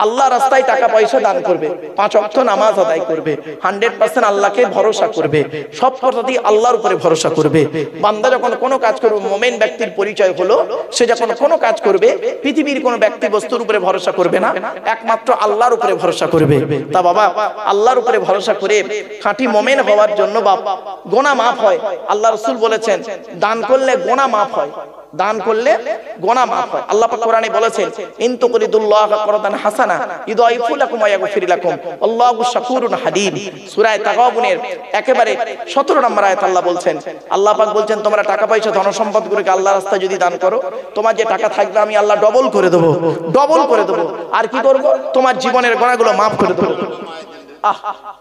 আল্লাহ রাস্তায় টাকা পয়সা দান করবে, 5 ওয়াক্ত নামাজ আদায় করবে, 100% আল্লাহকে ভরসা করবে, সব কথাতেই আল্লাহর উপরে ভরসা করবে। বান্দা যখন কোনো কাজ করবে, মুমিন ব্যক্তির পরিচয় হলো সে যখন কোনো কাজ করবে পৃথিবীর কোনো ব্যক্তি বস্তুর উপরে ভরসা করবে না, একমাত্র আল্লাহর উপরে ভরসা করবে। তা বাবা আল্লাহর উপরে ভরসা করে খাঁটি মুমিন হওয়ার জন্য বাপ গুনাহ মাফ হয়। আল্লাহ রাসূল বলেছেন দান করলে গুনাহ মাফ হয়, দান করলে গুনাহ মাফ হয়। আল্লাহ পাক কোরআনে বলেছেন ইন তুকরিদুল্লাহা করদান হাসানা ইউদাইফু লাকুম ওয়া ইয়াগফির লাকুম আল্লাহু শাকুরুন হালিম। সূরা তাগাবুনের একেবারে 17 নম্বর আয়াত আল্লাহ বলছেন, আল্লাহ পাক বলছেন তোমরা টাকা পয়সা ধন সম্পদ করে আল্লাহর রাস্তায় যদি দান করো, তোমার যে টাকা থাকবে আমি আল্লাহ ডবল করে দেব, ডবল করে দেব। আর কি করব, তোমার জীবনের গুনাহগুলো মাফ করে দেব।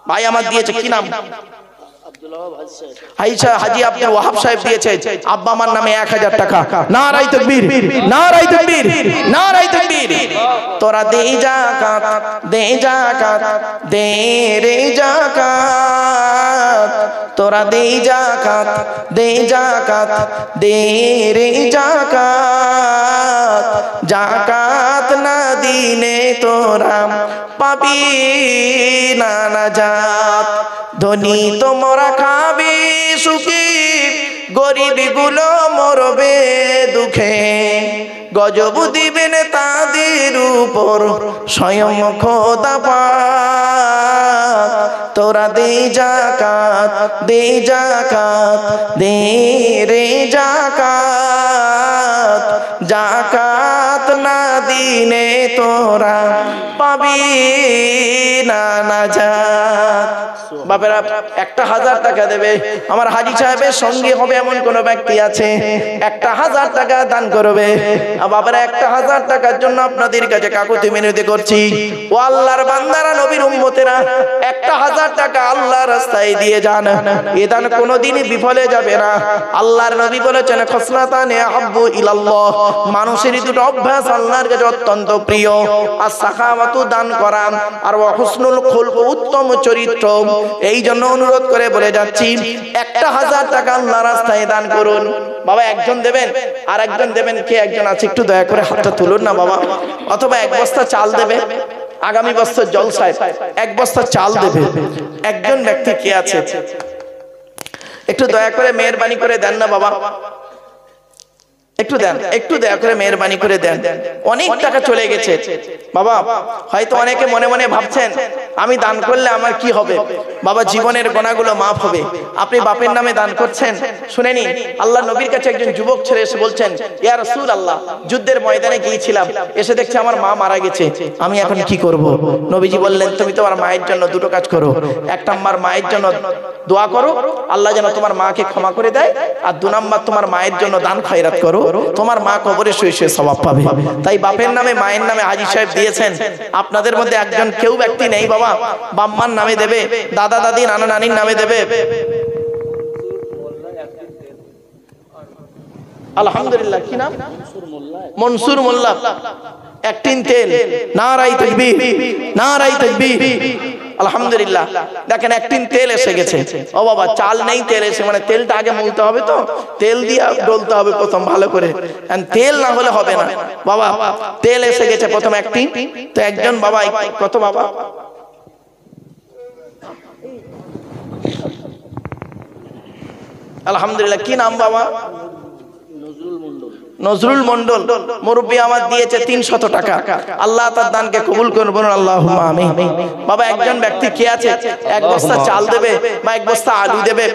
ভাই আমার দিয়েছে কি নাম, হাজী আব্দুল ওয়াহাব সাহেব দিয়েছে আব্বা আমার নামে 1000 টাকা। নারায়ে তাকবীর, নারায়ে তাকবীর, নারায়ে তাকবীর। তোরা দে যাকাত, দে যাকাত, দে রে যাকাত, তোরা দে যাকাত, দে যাকাত, দে রে যাকাত। যাকাত না দিলে তোরা পাবি না নাজাত। ধনী তোমরা খাবি সুখী, গরিব গুলো মরবে দুঃখে। গজব দিবেন তাদের উপর স্বয়ং খোদা পাক। তোরা দে যাকাত, দে যাকাত, দে রে যাকাত। যাকাত না দিলে তোরা পাবি না নাজাত। বাপেরা 1000 টাকা দেবে। আমার হাজী সাহেবের সঙ্গে হবে এমন কোন ব্যক্তি আছে 1000 টাকা দান করবে। বাপেরা 1000 টাকার জন্য আপনাদের কাছে কাকুতি মিনতি করছি, ও আল্লাহর বান্দারা, নবীর উম্মতেরা, 1000 টাকা আল্লাহর রাস্তায় দিয়ে যান। এ দান কোনোদিনই বিফলে যাবে না। আল্লাহর নবী বলেছেন, খসলাতানে আহাব্বু ইলাল্লাহ, মানুষের দুটো অভ্যাস আল্লাহর কাছে অত্যন্ত প্রিয়, আর সাখাওয়াতু দান করা, আর হুসনুল খুলক উত্তম চরিত্র। এই জন্য অনুরোধ করে বলে যাচ্ছি 1000 টাকা আল্লাহর রাস্তায় দান করুন। বাবা একজন দেবেন, আর একজন দেবেন, কে একজন আছে একটু দয়া করে হাতটা তুলুন না বাবা। অথবা 1 বস্তা চাল দেবে, আগামী বছর জলসায় 1 বস্তা চাল দেবে। একজন ব্যক্তি কে আছে একটু দয়া করে মেহেরবানি করে দেন না বাবা, একটু দেন, একটু দয়া করে মেহেরবানি করে দেন। অনেক টাকা চলে গেছে বাবা। হয়তো অনেকে মনে মনে ভাবছেন আমি দান করলে আমার কি হবে। বাবা জীবনের গোনাগুলো মাফ হবে। আপনি বাপের নামে দান করছেন, শুনে নিন, আল্লাহ নবীর কাছে একজন যুবক ছেলে এসে বলছেন, ইয়া রাসূলুল্লাহ, যুদ্ধের ময়দানে গিয়েছিলাম, এসে দেখছি আমার মা মারা গেছে, আমি এখন কি করব? নবীজি বললেন, তুমি তোমার মায়ের জন্য দুটো কাজ করো। 1 নাম্বার মায়ের জন্য দোয়া করো, আল্লাহ যেন তোমার মাকে ক্ষমা করে দেয়, আর 2 নাম্বার তোমার মায়ের জন্য দান খয়রাত করো, তোমার মা কবরে শুয়ে শুয়ে সওয়াব পাবে। তাই বাপের নামে মায়ের নামে হাজী সাহেব দিয়েছেন। আপনাদের মধ্যে একজন কেউ ব্যক্তি নেই বাবা, বাম্মার নামে দেবে, দাদা দাদি নানা নানির নামে দেবে। আলহামদুলিল্লাহ, কি নাম? মনসুর মোল্লা। 1 টিন তেল। নারায়ে তাকবীর, নারায়ে তাকবীর। আলহামদুলিল্লাহ, দেখেন 1 টিন তেল এসে গেছে। ও বাবা, চাল নেই, তেল এসে, মানে তেলটা আগে মলতে হবে, তো তেল দিয়ে ডলতে হবে প্রথম ভালো করে, তেল না হলে হবে না বাবা। তেল এসে গেছে প্রথম 1 টিন। তো একজন বাবা, কত বাবা? আলহামদুলিল্লাহ, কি নাম বাবা? নজরুল মন্ডল। মুরব্বী আমার দিয়েছে 300 টাকা। আল্লাহ তার দানকে কবুল করুন, বলুন আল্লাহুম্মা আমিন। বাবা একজন ব্যক্তি কে আছে 1 বস্তা চাল দেবে বা 1 বস্তা আলু দেবে।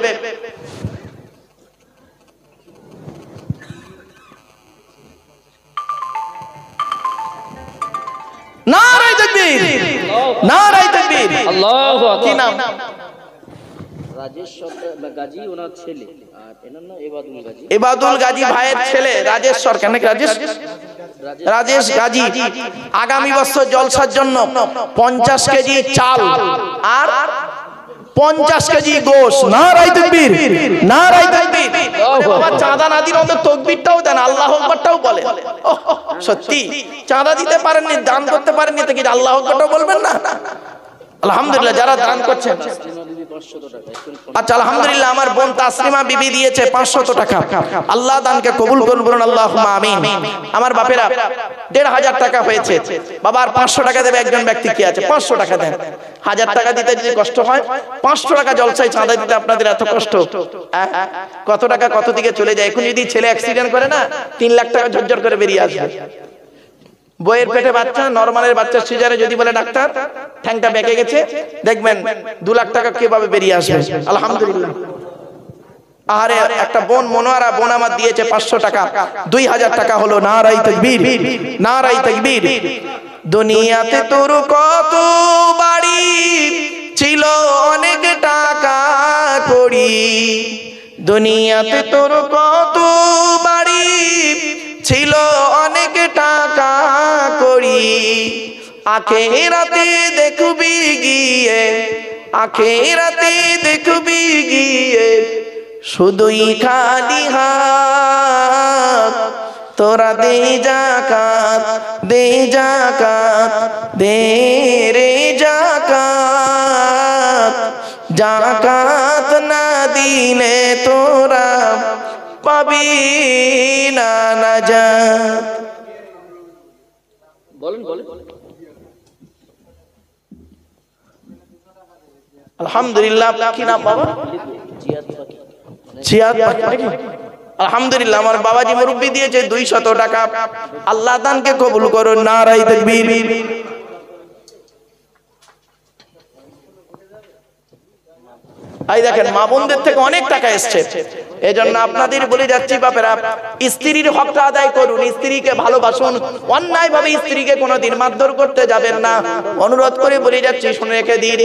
নারায়ে তাকবীর, নারায়ে তাকবীর। আল্লাহু আকবার। কি নাম? রাজেশ গাজী, ওনার ছেলে, আর এনার নাম এবাদুল গাজী। এবাদুল গাজী ভাইয়ের ছেলে রাজেশ সরকার, নাকি রাজেশ গাজী। আগামী বছর জলসার জন্য 50 কেজি চাল আর 50 কেজি গোশ। নারায়ে তাকবীর, নারায়ে তাকবীর। বাবা চাঁদা না দিলে অন্তত তাকবীরটাও দেন, আল্লাহু আকবারটাও বলে। সত্যি চাঁদা দিতে পারেননি, দান করতে পারেননি, তো কি আল্লাহু আকবারটাও বলবেন না? আলহামদুলিল্লাহ, যারা দান করছেন। আচ্ছা আলহামদুলিল্লাহ, আমার বোন তাসলিমা বিবি দিয়েছে 500 টাকা। আল্লাহ দানকে কবুল করুন, বলুন আল্লাহুম্মা আমিন। আমার বাপেরা 1500 টাকা হয়েছে বাবা, আর 500 টাকা দেবে একজন ব্যক্তি কি আছে, 500 টাকা দেন। 1000 টাকা দিতে যদি কষ্ট হয়, 500 টাকা জলসায় চাঁদা দিতে আপনাদের এত কষ্ট, কত টাকা কত দিকে চলে যায়। এখন যদি ছেলে অ্যাক্সিডেন্ট করে না, 3 লাখ টাকা ঝরঝর করে বেরিয়ে আসবে। বইয়ের পেটে বাচ্চা, নরমালের বাচ্চা, সিজারে যদি বলে ডাক্তার ঠ্যাংটা বেঁকে গেছে, দেখবেন 2 লাখ টাকা কিভাবে বেরিয়ে আসবে। আলহামদুলিল্লাহ। আরে একটা বোন মনোয়ারা বোন আমার দিয়েছে 500 টাকা, 2000 টাকা হলো। নারায়ে তাকবীর, নারায়ে তাকবীর। দুনিয়াতে তোর কত বাড়ি ছিল, অনেক টাকা করি, দুনিয়াতে তোর কত বাড়ি ছিল, অনেক টাকা করি, আখিরাতে দেখবি গিয়ে, আখিরাতে দেখবি গিয়ে, শুধুই খালি হাত। তোরা দে যাকাত, দে যাকাত, দে রে যাকাত, যাকাত না দিলে তোরা পাবি না নাজাত। বলেন বলেন। আলহামদুলিল্লাহ। কি নাম বাবা? জিয়াদ পাখি। আলহামদুলিল্লাহ, আমার বাবাজি মুরব্বি দিয়েছে 200 টাকা। আল্লাহ দানকে কবুল করুন। নারায়ে তাকবীর। এই দেখেন মা বোনদের থেকে অনেক টাকা এসছে। এজন্য আপনাদের বলে যাচ্ছি বাপেরা, স্ত্রীর হকটা আদায় করুন, স্ত্রীকে ভালোবাসুন, অন্যায় ভাবে স্ত্রীকে কোনোদিন মারধর করতে যাবেন না। অনুরোধ করে বলে যাচ্ছি, শুনে রেখে দিন।